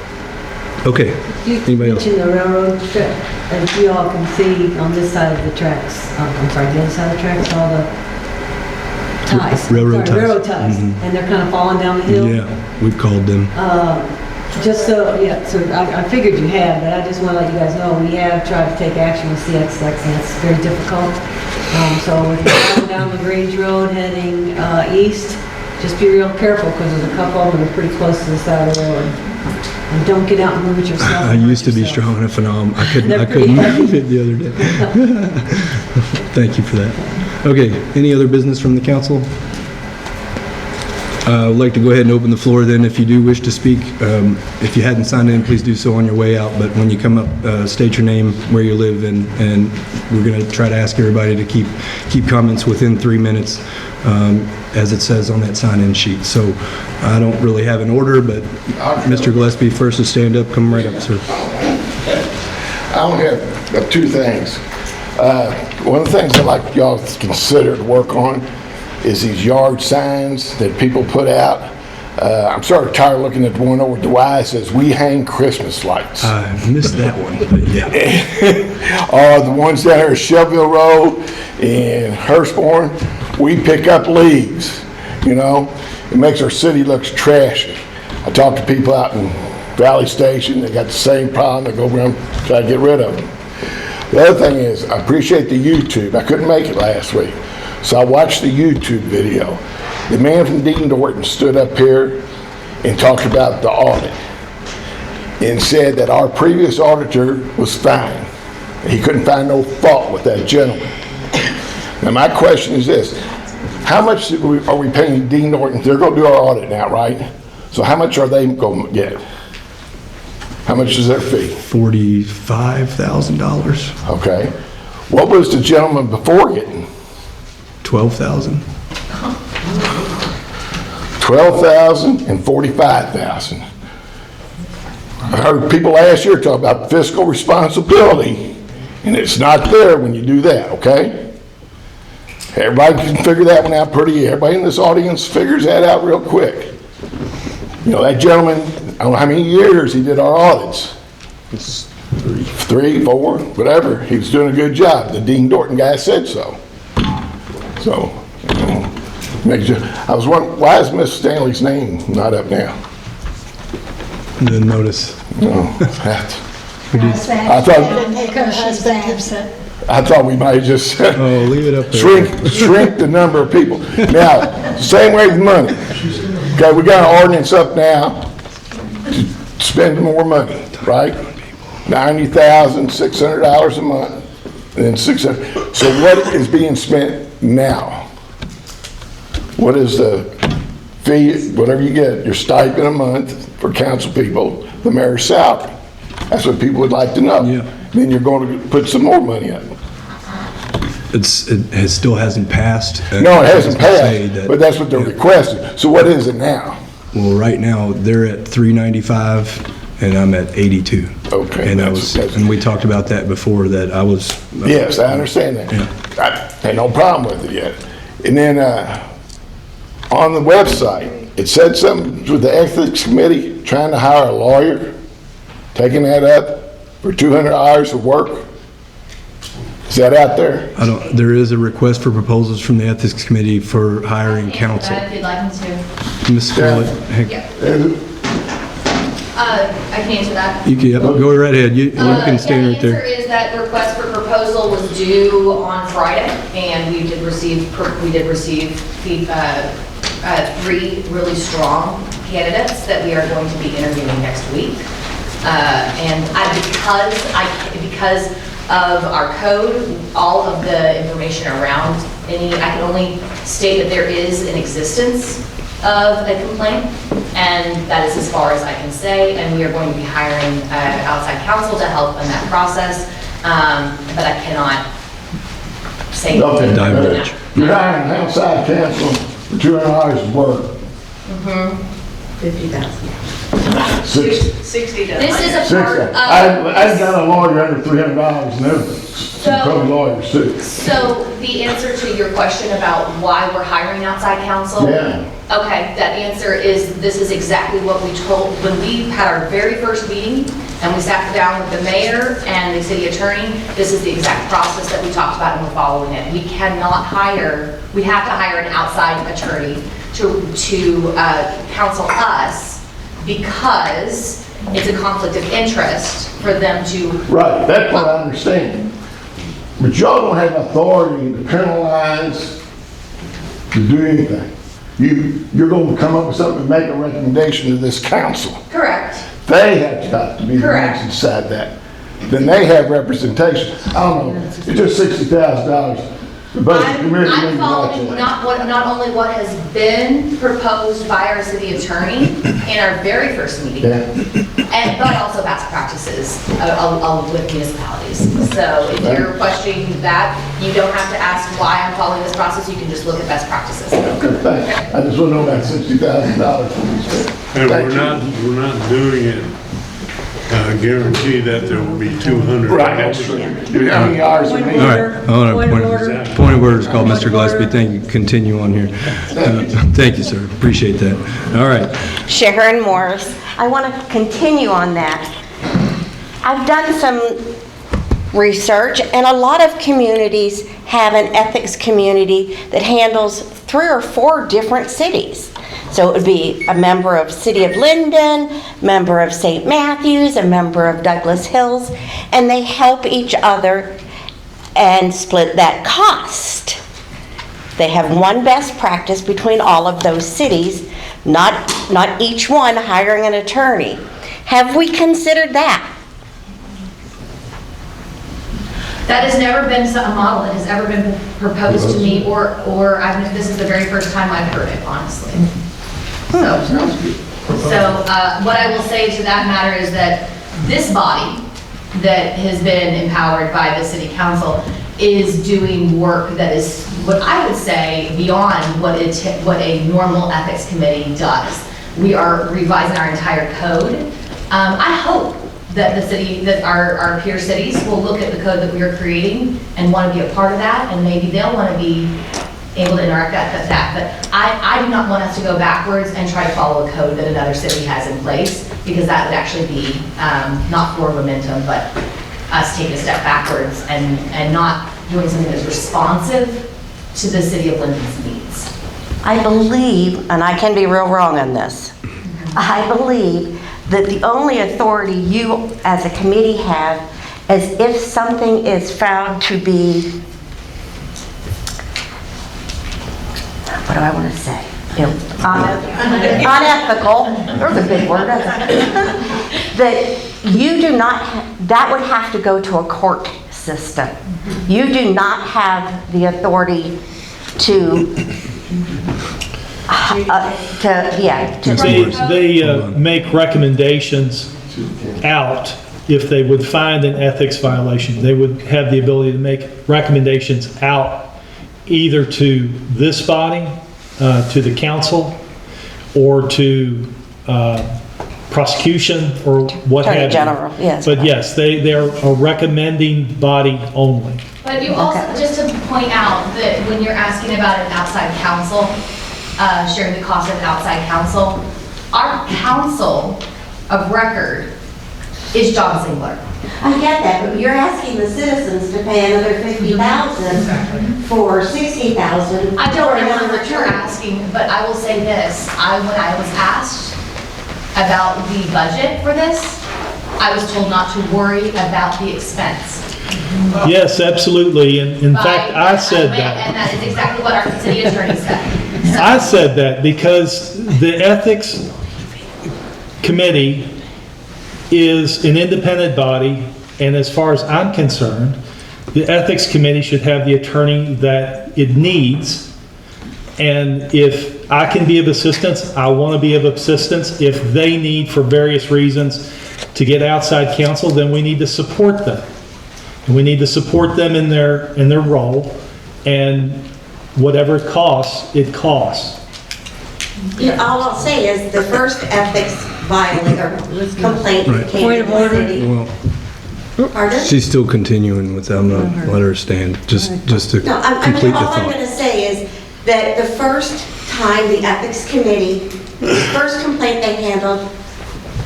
okay. Anybody else? You mentioned the railroad track, as you all can see on this side of the tracks, I'm sorry, the other side of the tracks, all the ties. Railroad ties. Railroad ties. Mm-hmm. And they're kind of falling down the hill. Yeah, we've called them. Just so, yeah, so I figured you had, but I just want to let you guys know, we have tried to take action with CXX, and it's very difficult. So if you're going down LaGrange Road heading east, just be real careful, because there's a couple of them that are pretty close to the side of the road. And don't get out and move it yourself. I used to be strong enough, and I couldn't move it the other day. Thank you for that. Okay, any other business from the council? I'd like to go ahead and open the floor then, if you do wish to speak. If you hadn't signed in, please do so on your way out, but when you come up, state your name, where you live, and we're going to try to ask everybody to keep comments within 3 minutes, as it says on that sign-in sheet. So I don't really have an order, but Mr. Gillespie first to stand up. Come right up, sir. I only have two things. One of the things I'd like y'all to consider to work on is these yard signs that people put out. I'm sort of tired of looking at the one over at the Y that says, "We hang Christmas lights." I missed that one, but yeah. Or the ones down here at Shelbyville Road and Hurstbourne, "We pick up leaves." You know, it makes our city look trashy. I talk to people out in Valley Station, they got the same problem. They go around try to get rid of them. The other thing is, I appreciate the YouTube. I couldn't make it last week, so I watched the YouTube video. The man from Dean Dorton stood up here and talked about the audit and said that our previous auditor was fine. He couldn't find no fault with that gentleman. Now my question is this: how much are we paying Dean Dorton? They're going to do our audit now, right? So how much are they going to get? How much is their fee? $45,000. Okay. What was the gentleman before getting? $12,000. $12,000 and $45,000. I heard people last year talk about fiscal responsibility, and it's not there when you do that, okay? Everybody can figure that one out pretty, everybody in this audience figures that out real quick. You know, that gentleman, I don't know how many years he did our audits. Three, four, whatever. He was doing a good job. The Dean Dorton guy said so. So, you know, I was wondering, why is Miss Stanley's name not up now? Didn't notice. I thought we might just Oh, leave it up there. shrink the number of people. Now, same way with money. Okay, we got an ordinance up now to spend more money, right? $90,600 a month, and then $600. So what is being spent now? What is the fee, whatever you get, your stipend a month for council people, the mayor's salary? That's what people would like to know. Yeah. Then you're going to put some more money up. It still hasn't passed. No, it hasn't I was gonna say passed, but that's what they're requesting. So what is it now? Well, right now, they're at 395, and I'm at 82. Okay, And that's- we talked about that before, that I was. Yes, I understand that. I had no problem with it yet. And then, on the website, it said something with the ethics committee trying to hire a lawyer, taking that up for 200 hours of work. Is that out there? There is a request for proposals from the Ethics Committee for hiring counsel. If you'd like me to. Ms. Scarlett, I can answer that. you can, go right ahead. You can stand right The answer there. is that the request for proposal was due on Friday, and we did receive three really strong candidates that we are going to be interviewing next week. And because of our code, all of the information around I can only state that there is an existence of a complaint, and that is as far as I can say, and we are going to be hiring outside counsel to help in that process, but I cannot say. Okay. Diverge. You're hiring outside counsel for 200 hours of work. 50,000. 60 dollars. This is a part of. I got a lawyer under $300 and everything. Some cover lawyers too. So the answer to your question about why we're hiring outside counsel? Yeah. Okay, that answer is, this is exactly what we told, when we had our very first meeting, and we sat down with the mayor and the city attorney, this is the exact process that we talked about, and we're following it. We cannot hire, we have to hire an outside attorney to counsel us, because it's a conflict of interest for them to. Right, that's what I understand. But y'all don't have authority to penalize, to do anything. You're going to come up with something and make a recommendation to this council. Correct. They have to be the ones to decide that. Then they have representation. I don't know, it's just $60,000. The budget committee I'm didn't watch following it. not only what has been proposed by our city attorney in our very first meeting, but also best practices with municipalities. So if you're questioning that, you don't have to ask why I'm following this process, you can just look at best practices. Good, thanks. I just want to know about $60,000 for these things. And Thank you. we're not doing it, guarantee that there will be 200. Right, that's true. How many hours a Point of week? All right, hold on. Point of order. Point of order is called, Mr. Gillespie. Thank you. Continue on here. Thank you, sir. Appreciate that. All right. Sharon Morris. I want to continue on that. I've done some research, and a lot of communities have an ethics community that handles 3 or 4 different cities. So it would be a member of City of Linden, member of St. Matthews, a member of Douglas Hills, and they help each other and split that cost. They have one best practice between all of those cities, not each one hiring an attorney. Have we considered that? That has never been a model that has ever been proposed to me, or this is the very first time I've heard it, honestly. So what I will say to that matter is that this body that has been empowered by the city council is doing work that is what I would say beyond what a normal ethics committee does. We are revising our entire code. I hope that that our peer cities will look at the code that we are creating and want to be a part of that, and maybe they'll want to be able to interact with that. But I do not want us to go backwards and try to follow a code that another city has in place, because that would actually be not for momentum, but us taking a step backwards and not doing something that's responsive to the city of Linden's needs. I believe, and I can be real wrong on this, I believe that the only authority you as a committee have is if something is found to be, what do I want to say? Unethical, there's a big word, that you do not, that would have to go to a court system. You do not have the authority to They make recommendations out if they would find an ethics violation. They would have the ability to make recommendations out either to this body, to the council, or to prosecution, or what have you. Attorney General, yes. But yes, they're a recommending body only. But you also, just to point out that when you're asking about an outside counsel, sharing the cost of an outside counsel, our counsel of record is John Zingler. I get that, but you're asking the citizens to pay another $50,000 for $60,000. I don't remember what you're asking, but I will say this. When I was asked about the budget for this, I was told not to worry about the expense. Yes, absolutely. In fact, I said that. And that is exactly what our city attorney said. I said that because the ethics committee is an independent body, and as far as I'm concerned, the ethics committee should have the attorney that it needs. And if I can be of assistance, I want to be of assistance. If they need, for various reasons, to get outside counsel, then we need to support them. And we need to support them in their role, and whatever it costs, it costs. All I'll say is the first ethics complaint Right. came to the city. Well, Pardon? she's still continuing with, I'm gonna let her stand, just to No, complete the all I'm thought. going to say is that the first time the ethics committee, the first complaint they handled,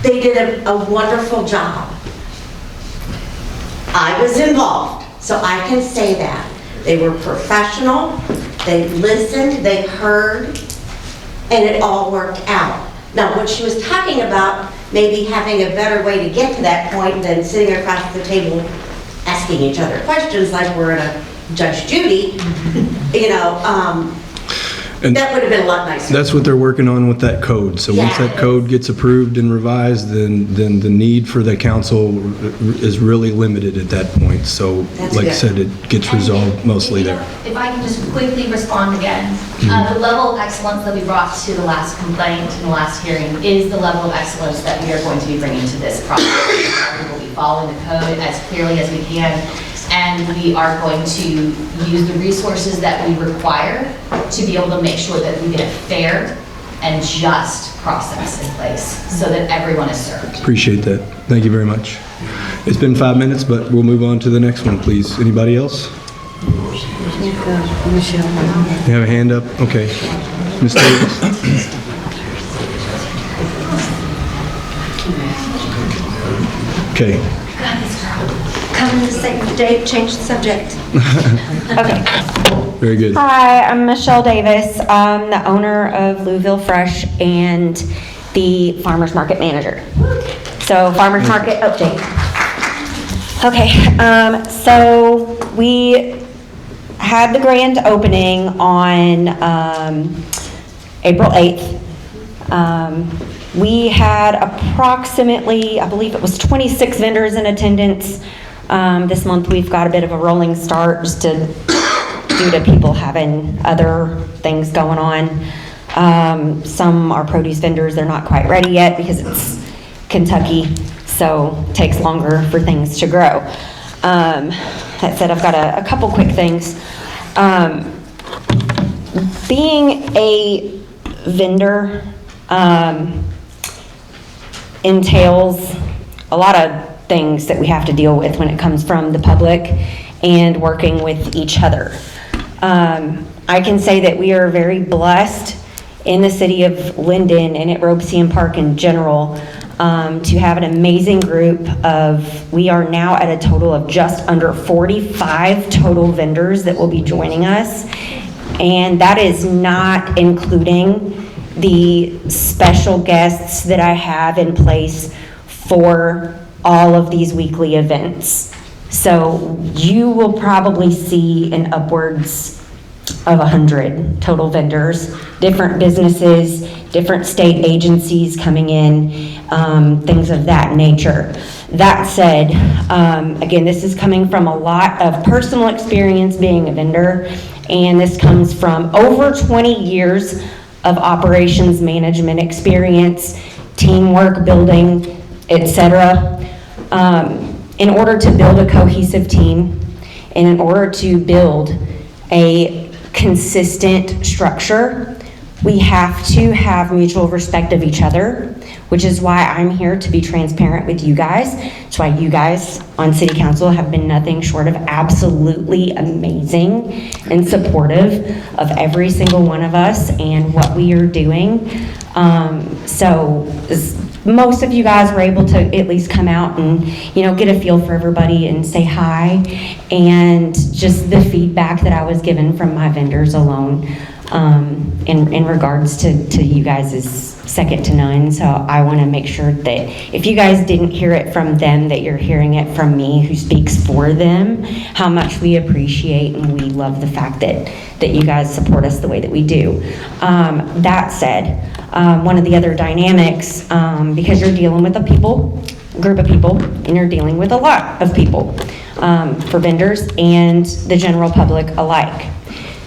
they did a wonderful job. I was involved, so I can say that. They were professional, they listened, they heard, and it all worked out. Now, what she was talking about, maybe having a better way to get to that point than sitting across the table asking each other questions like we're in a Judge Judy, And that would have been a lot nicer. that's what they're working on with that code. So once Yeah. that code gets approved and revised, then the need for the council is really limited at that point. So That's like I good. said, it gets resolved mostly there. If I can just quickly respond again. The level of excellence that we brought to the last complaint and the last hearing is the level of excellence that we are going to be bringing to this project. We will be following the code as clearly as we can, and we are going to use the resources that we require to be able to make sure that we get a fair and just process in place so that everyone is served. Appreciate that. Thank you very much. It's been 5 minutes, but we'll move on to the next one, please. Anybody else? Michelle. You have a hand up? Okay. Ms. Davis? Okay. Come to say, Dave, change the subject. Okay. Very good. Hi, I'm Michelle Davis. I'm the owner of Louisville Fresh and the farmer's market manager. So farmer's market update. Okay, so we had the grand opening on April 8th. We had approximately, I believe it was 26 vendors in attendance. This month we've got a bit of a rolling start just due to people having other things going on. Some are produce vendors, they're not quite ready yet because it's Kentucky, so it takes longer for things to grow. That said, I've got a couple quick things. being a vendor entails a lot of things that we have to deal with when it comes from the public and working with each other. I can say that we are very blessed in the city of Linden and at Robeson Park in general to have an amazing group of, we are now at a total of just under 45 total vendors that will be joining us. And that is not including the special guests that I have in place for all of these weekly events. So you will probably see an upwards of 100 total vendors, different businesses, different state agencies coming in, things of that nature. That said, again, this is coming from a lot of personal experience being a vendor, and this comes from over 20 years of operations management experience, teamwork building, etc. In order to build a cohesive team, and in order to build a consistent structure, we have to have mutual respect of each other, which is why I'm here to be transparent with you guys. It's why you guys on City Council have been nothing short of absolutely amazing and supportive of every single one of us and what we are doing. Most of you guys were able to at least come out and, get a feel for everybody and say hi. And just the feedback that I was given from my vendors alone in regards to you guys is second to none. So I want to make sure that if you guys didn't hear it from them, that you're hearing it from me who speaks for them, how much we appreciate and we love the fact that you guys support us the way that we do. That said, one of the other dynamics, because you're dealing with a group of people, and you're dealing with a lot of people, for vendors and the general public alike.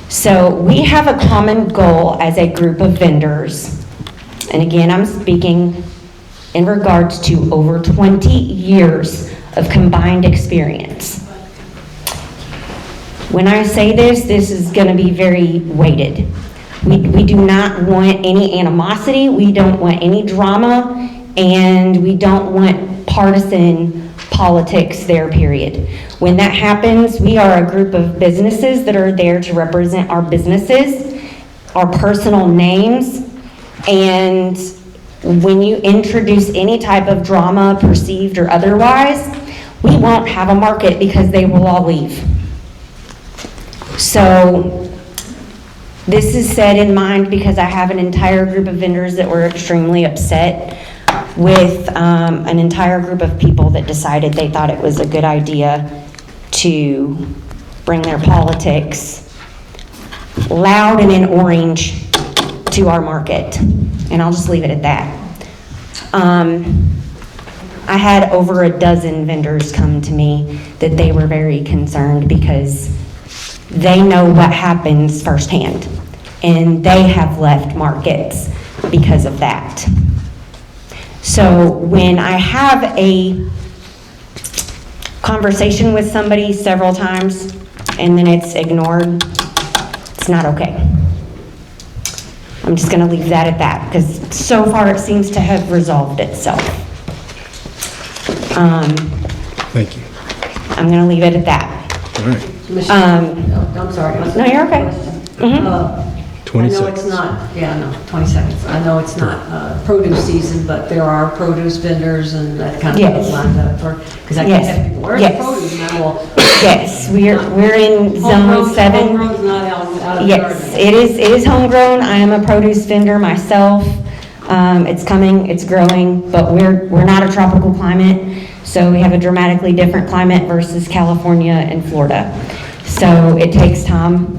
So we have a common goal as a group of vendors. And again, I'm speaking in regards to over 20 years of combined experience. When I say this is going to be very weighted. We do not want any animosity, we don't want any drama, and we don't want partisan politics there, period. When that happens, we are a group of businesses that are there to represent our businesses, our personal names, and when you introduce any type of drama, perceived or otherwise, we won't have a market because they will all leave. So this is said in mind because I have an entire group of vendors that were extremely upset with an entire group of people that decided they thought it was a good idea to bring their politics loud and in orange to our market. And I'll just leave it at that. I had over a dozen vendors come to me that they were very concerned because they know what happens firsthand, and they have left markets because of that. So when I have a conversation with somebody several times and then it's ignored, it's not okay. I'm just going to leave that at that because so far it seems to have resolved itself. Thank you. I'm going to leave it at that. All right. I'm sorry. No, you're okay. I 20 know seconds. it's not, 20 seconds. I know it's not produce season, but there are produce vendors and that kind of Yes. stuff lined up for, because I can't have people, where's the produce? And I will. Yes, we're in zone 7. Homegrown's not out of the Yes, garden. it is homegrown. I am a produce vendor myself. It's coming, it's growing, but we're not a tropical climate, so we have a dramatically different climate versus California and Florida. So it takes time.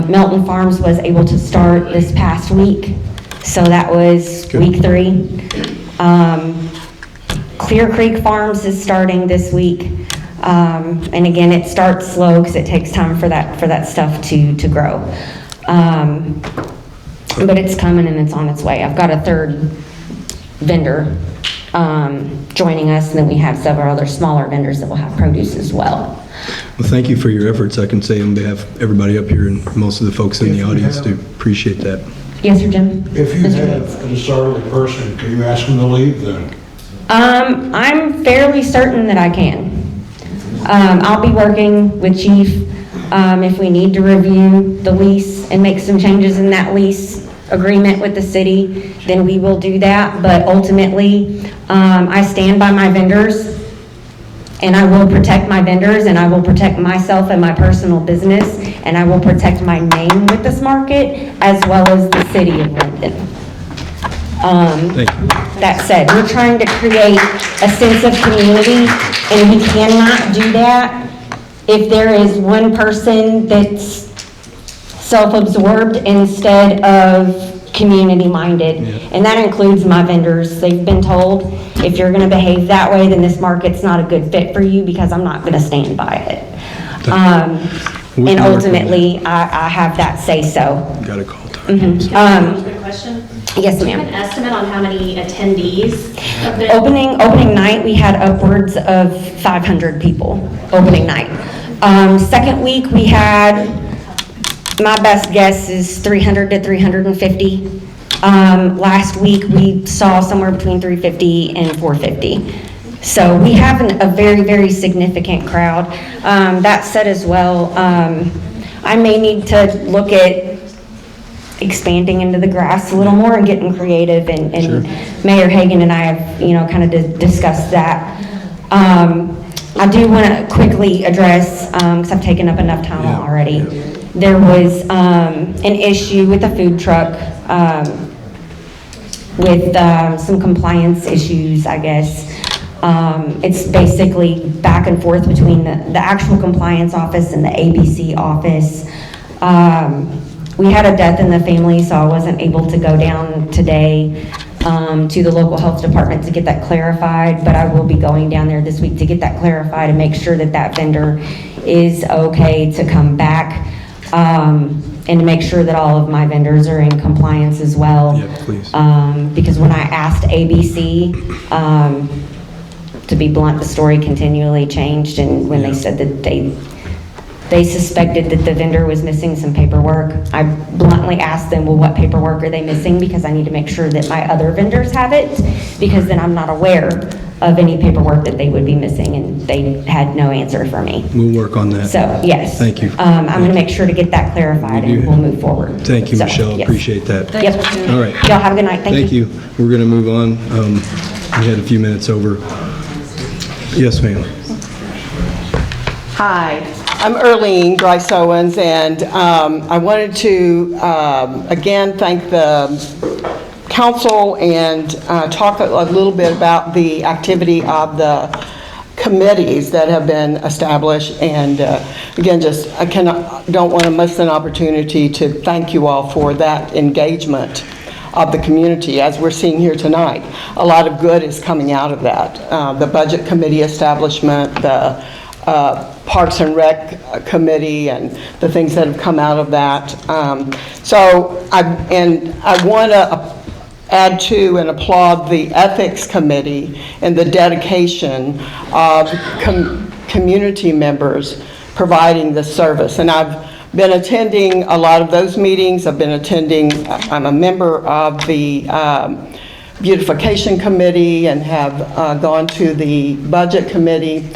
Milton Farms was able to start this past week, so that was Good. week 3. Clear Creek Farms is starting this week. And again, it starts slow because it takes time for that stuff to grow. But it's coming and it's on its way. I've got a third vendor joining us, and then we have several other smaller vendors that will have produce as well. Well, thank you for your efforts. I can say on behalf of everybody up here and most of the folks in the audience do appreciate that. Yes, sir, Jim? If you have a disorderly person, can you ask them to leave then? I'm fairly certain that I can. I'll be working with Chief. If we need to review the lease and make some changes in that lease agreement with the city, then we will do that. But ultimately, I stand by my vendors, and I will protect my vendors, and I will protect myself and my personal business, and I will protect my name with this market as well as the city of Linden. Thank you. That said, we're trying to create a sense of community, and we cannot do that if there is one person that's self-absorbed instead of community-minded. And that includes my vendors. They've been told, if you're gonna behave that way, then this market's not a good fit for you, because I'm not gonna stand by it. And ultimately, I have that say-so. Got a call time. Quick question. Yes, Do you have ma'am. an estimate on how many attendees have been? Opening night, we had upwards of 500 people, opening night. Second week, we had, my best guess is 300 to 350. Last week, we saw somewhere between 350 and 450. So we have a very, very significant crowd. That said as well, I may need to look at expanding into the grass a little more and getting creative, and Mayor Hagan and I have, kind of discussed that. I do want to quickly address, because I've taken up enough time already. There was an issue with a food truck with some compliance issues, I guess. It's basically back and forth between the actual compliance office and the ABC office. We had a death in the family, so I wasn't able to go down today to the local health department to get that clarified, but I will be going down there this week to get that clarified and make sure that that vendor is okay to come back, and to make sure that all of my vendors are in compliance as well. Yeah, please. Because when I asked ABC, to be blunt, the story continually changed, and when they said that they suspected that the vendor was missing some paperwork, I bluntly asked them, well, what paperwork are they missing? Because I need to make sure that my other vendors have it, because then I'm not aware of any paperwork that they would be missing, and they had no answer for me. We'll work on that. So, yes. Thank you. I'm going to make sure to get that clarified, and we'll move forward. Thank you, So, Michelle. yes. Appreciate that. Yep. All right. Y'all have a good night. Thank you. We're going to move on. We had a few minutes over. Yes, ma'am. Hi, I'm Earlene Grice Owens, and I wanted to again thank the council and talk a little bit about the activity of the committees that have been established. And again, don't want to miss an opportunity to thank you all for that engagement of the community, as we're seeing here tonight. A lot of good is coming out of that. The budget committee establishment, the Parks and Rec committee, and the things that have come out of that. So I want to add to and applaud the ethics committee and the dedication of community members providing this service. And I've been attending a lot of those meetings. I'm a member of the beautification committee and have gone to the budget committee.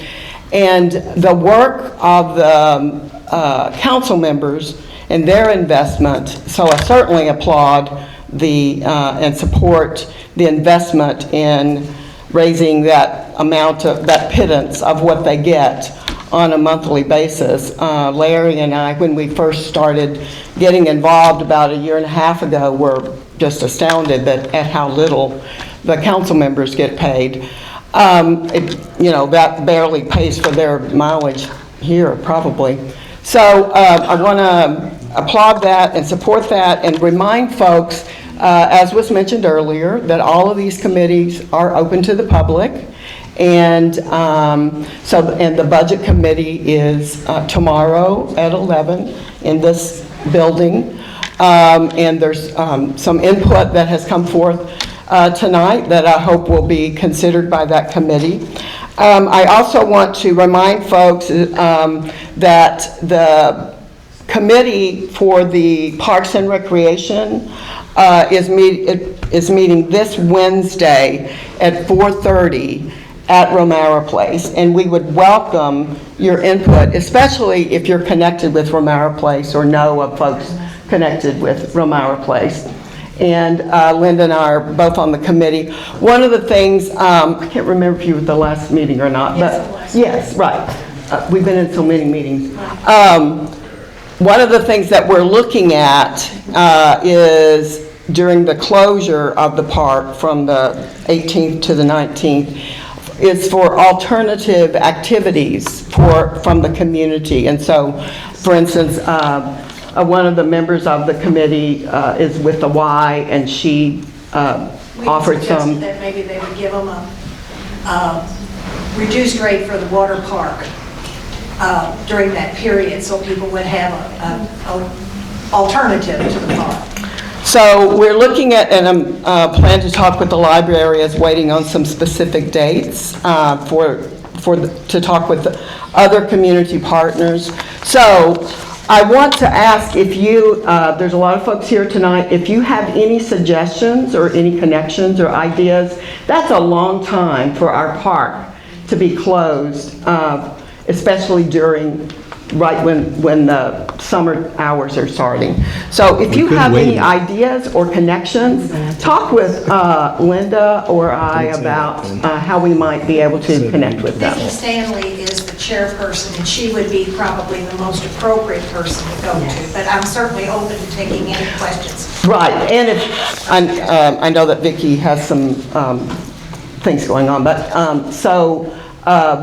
And the work of the council members and their investment, so I certainly applaud and support the investment in raising that amount of, that pittance of what they get on a monthly basis. Larry and I, when we first started getting involved about a year and a half ago, were just astounded at how little the council members get paid. That barely pays for their mileage here, probably. So I want to applaud that and support that, and remind folks, as was mentioned earlier, that all of these committees are open to the public. And and the budget committee is tomorrow at 11 in this building. And there's some input that has come forth tonight that I hope will be considered by that committee. I also want to remind folks that the committee for the Parks and Recreation is meeting this Wednesday at 4:30 at Romara Place, and we would welcome your input, especially if you're connected with Romara Place or know of folks connected with Romara Place. And Linda and I are both on the committee. One of the things, I can't remember if you were at the last meeting or not, but yes, right. We've been in so many meetings. One of the things that we're looking at is during the closure of the park from the 18th to the 19th, is for alternative activities from the community. And so, for instance, one of the members of the committee is with the Y, and she offered some. That maybe they would give them a reduced rate for the water park during that period, so people would have an alternative to the park. So we're looking at, and I'm plan to talk with the library, is waiting on some specific dates to talk with the other community partners. So I want to ask if you, there's a lot of folks here tonight, if you have any suggestions or any connections or ideas. That's a long time for our park to be closed, especially during right when the summer hours are starting. So if you have any ideas or connections, talk with Linda or I about how we might be able to connect with them. Vicki Stanley is the chairperson, and she would be probably the most appropriate person to go to, but I'm certainly open to taking any questions. Right, and if I know that Vicki has some things going on, but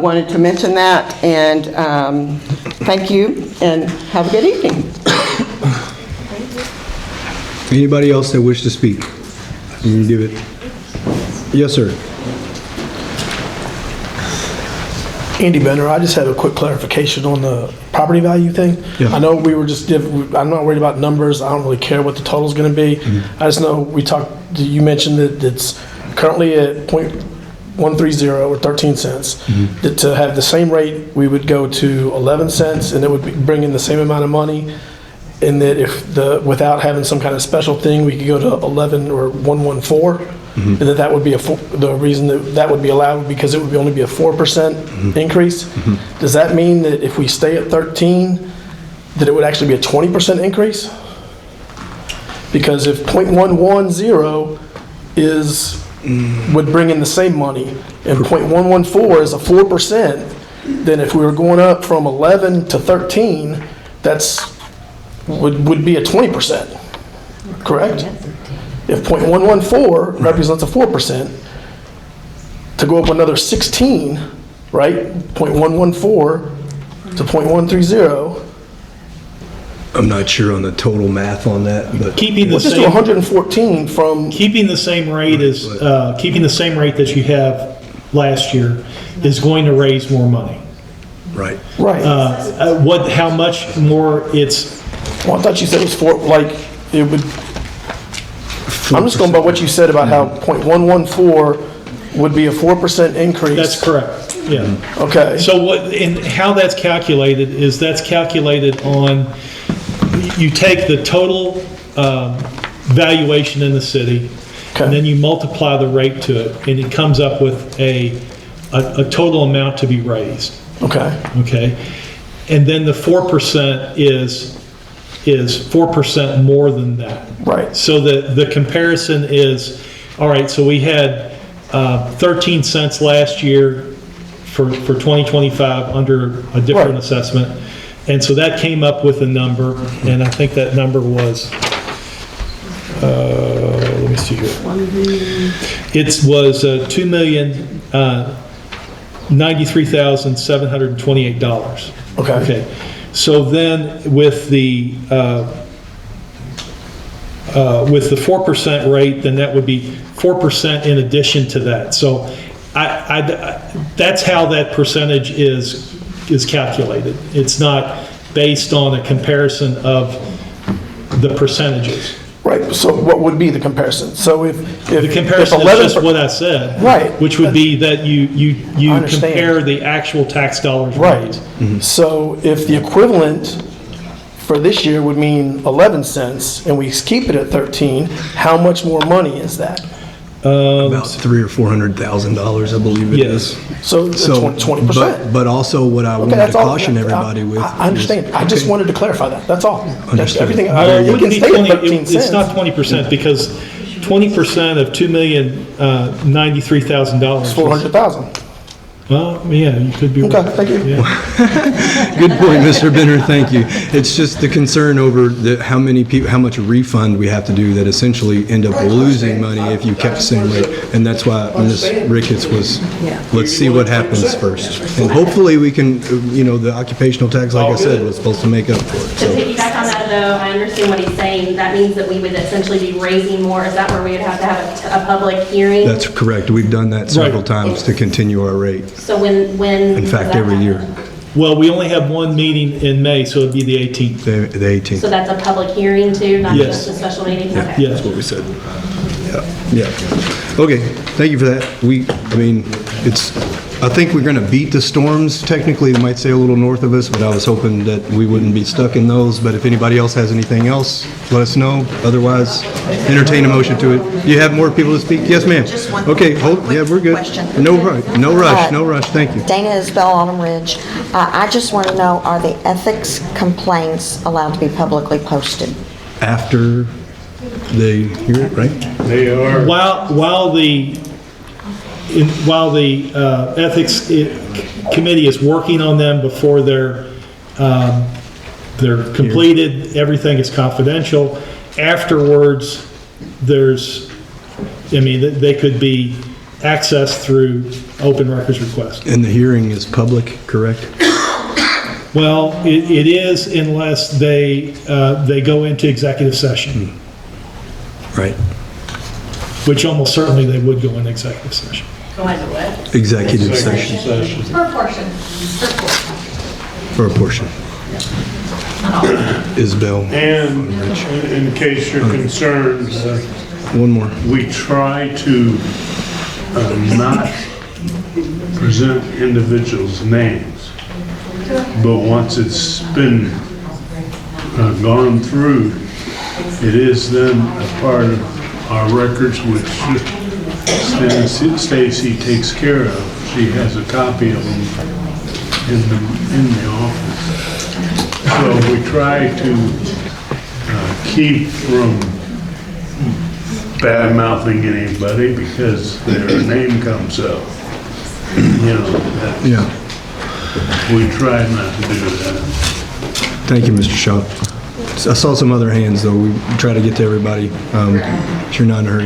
wanted to mention that, and thank you, and have a good evening. Anybody else that wish to speak? You can give it. Yes, sir. Andy Benner, I just have a quick clarification on the property value thing. Yeah. I know we were just, I'm not worried about numbers. I don't really care what the total's going to be. Mm-hmm. I just know you mentioned that it's currently at .130 or 13 cents. Mm-hmm. That to have the same rate, we would go to 11 cents, and it would bring in the same amount of money. And that without having some kind of special thing, we could go to 11 or 114. Mm-hmm. And that would be the reason that would be allowed, because it would only be a 4% increase. Mm-hmm. Does that mean that if we stay at 13, that it would actually be a 20% increase? Because if .110 would bring in the same money, and .114 is a 4%, then if we were going up from 11 to 13, would be a 20%, correct? If .114 represents a 4%, to go up another 16, right? .114 to .130. I'm not sure on the total math on that, but keeping the let's just do 114 from keeping the same rate as keeping the same rate that you have last year is going to raise more money. Right. Right. How much more it's? Well, I thought you said it was it would. I'm just going by what you said about how .114 would be a 4% increase. That's correct. Yeah. Okay. So how that's calculated is that's calculated on, you take the total valuation in the city, and then you multiply the rate to it, and it comes up with a total amount to be raised. Okay. Okay. And then the 4% is 4% more than that. Right. So the comparison is, all right, so we had 13 cents last year for 2025 under a different assessment. And so that came up with a number, and I think that number was, let me see here. It was $2,093,728. Okay. So then with the 4% rate, then that would be 4% in addition to that. So that's how that percentage is calculated. It's not based on a comparison of the percentages. Right, so what would be the comparison? So if The comparison is just what I said. Right. Which would be that you I understand. compare the actual tax dollars Right. raised. So if the equivalent for this year would mean 11 cents and we keep it at 13, how much more money is that? About $300,000 or $400,000, I believe it is. So 20%. But also what I wanted to that's all. caution everybody with. I understand. I just wanted to clarify that. That's all. That's Understood. everything. Well, it We wouldn't can be stay at 20, 13 it's cents. not 20% because 20% of $2,093,000. It's 400,000. Well, yeah, you could be right. Okay, thank you. Yeah. Good point, Mr. Benner, thank you. It's just the concern over how many people, how much refund we have to do that essentially end up losing money if you kept the same rate. And that's why Ms. Ricketts was, let's see what happens first. And hopefully we can, the occupational tax, like I said, was supposed to make up for it. To piggyback on that though, I understand what he's saying. That means that we would essentially be raising more. Is that where we would have to have a public hearing? That's correct. We've done that several times to continue our rate. So when? In fact, every year. Well, we only have one meeting in May, so it'd be the 18th. The 18th. So that's a public hearing too, not Yes. just a special meeting? Yeah, Okay. that's what we said. Yeah. Okay, thank you for that. I think we're gonna beat the storms. Technically, they might say a little north of us, but I was hoping that we wouldn't be stuck in those. But if anybody else has anything else, let us know. Otherwise, entertain a motion to it. You have more people to speak? Yes, ma'am. Just one Okay, quick we're good. question. No rush, thank you. Dana Isbell, Autumn Ridge. I just want to know, are the ethics complaints allowed to be publicly posted? After they hear it, right? They are. While the ethics committee is working on them before they're completed, everything is confidential. Afterwards, they could be accessed through open records request. And the hearing is public, correct? Well, it is unless they go into executive session, Right. which almost certainly they would go into executive session. Go into what? Executive session Per portion. for a portion. Isabel. And in case you're concerned, One more. we try to not present individuals' names, but once it's been gone through, it is then a part of our records, which Stacey takes care of. She has a copy of them in the office. So we try to keep from bad-mouthing anybody because their name comes up. Yeah. We try not to do that. Thank you, Mr. Shaw. I saw some other hands, though. We try to get to everybody. If you're not in a hurry.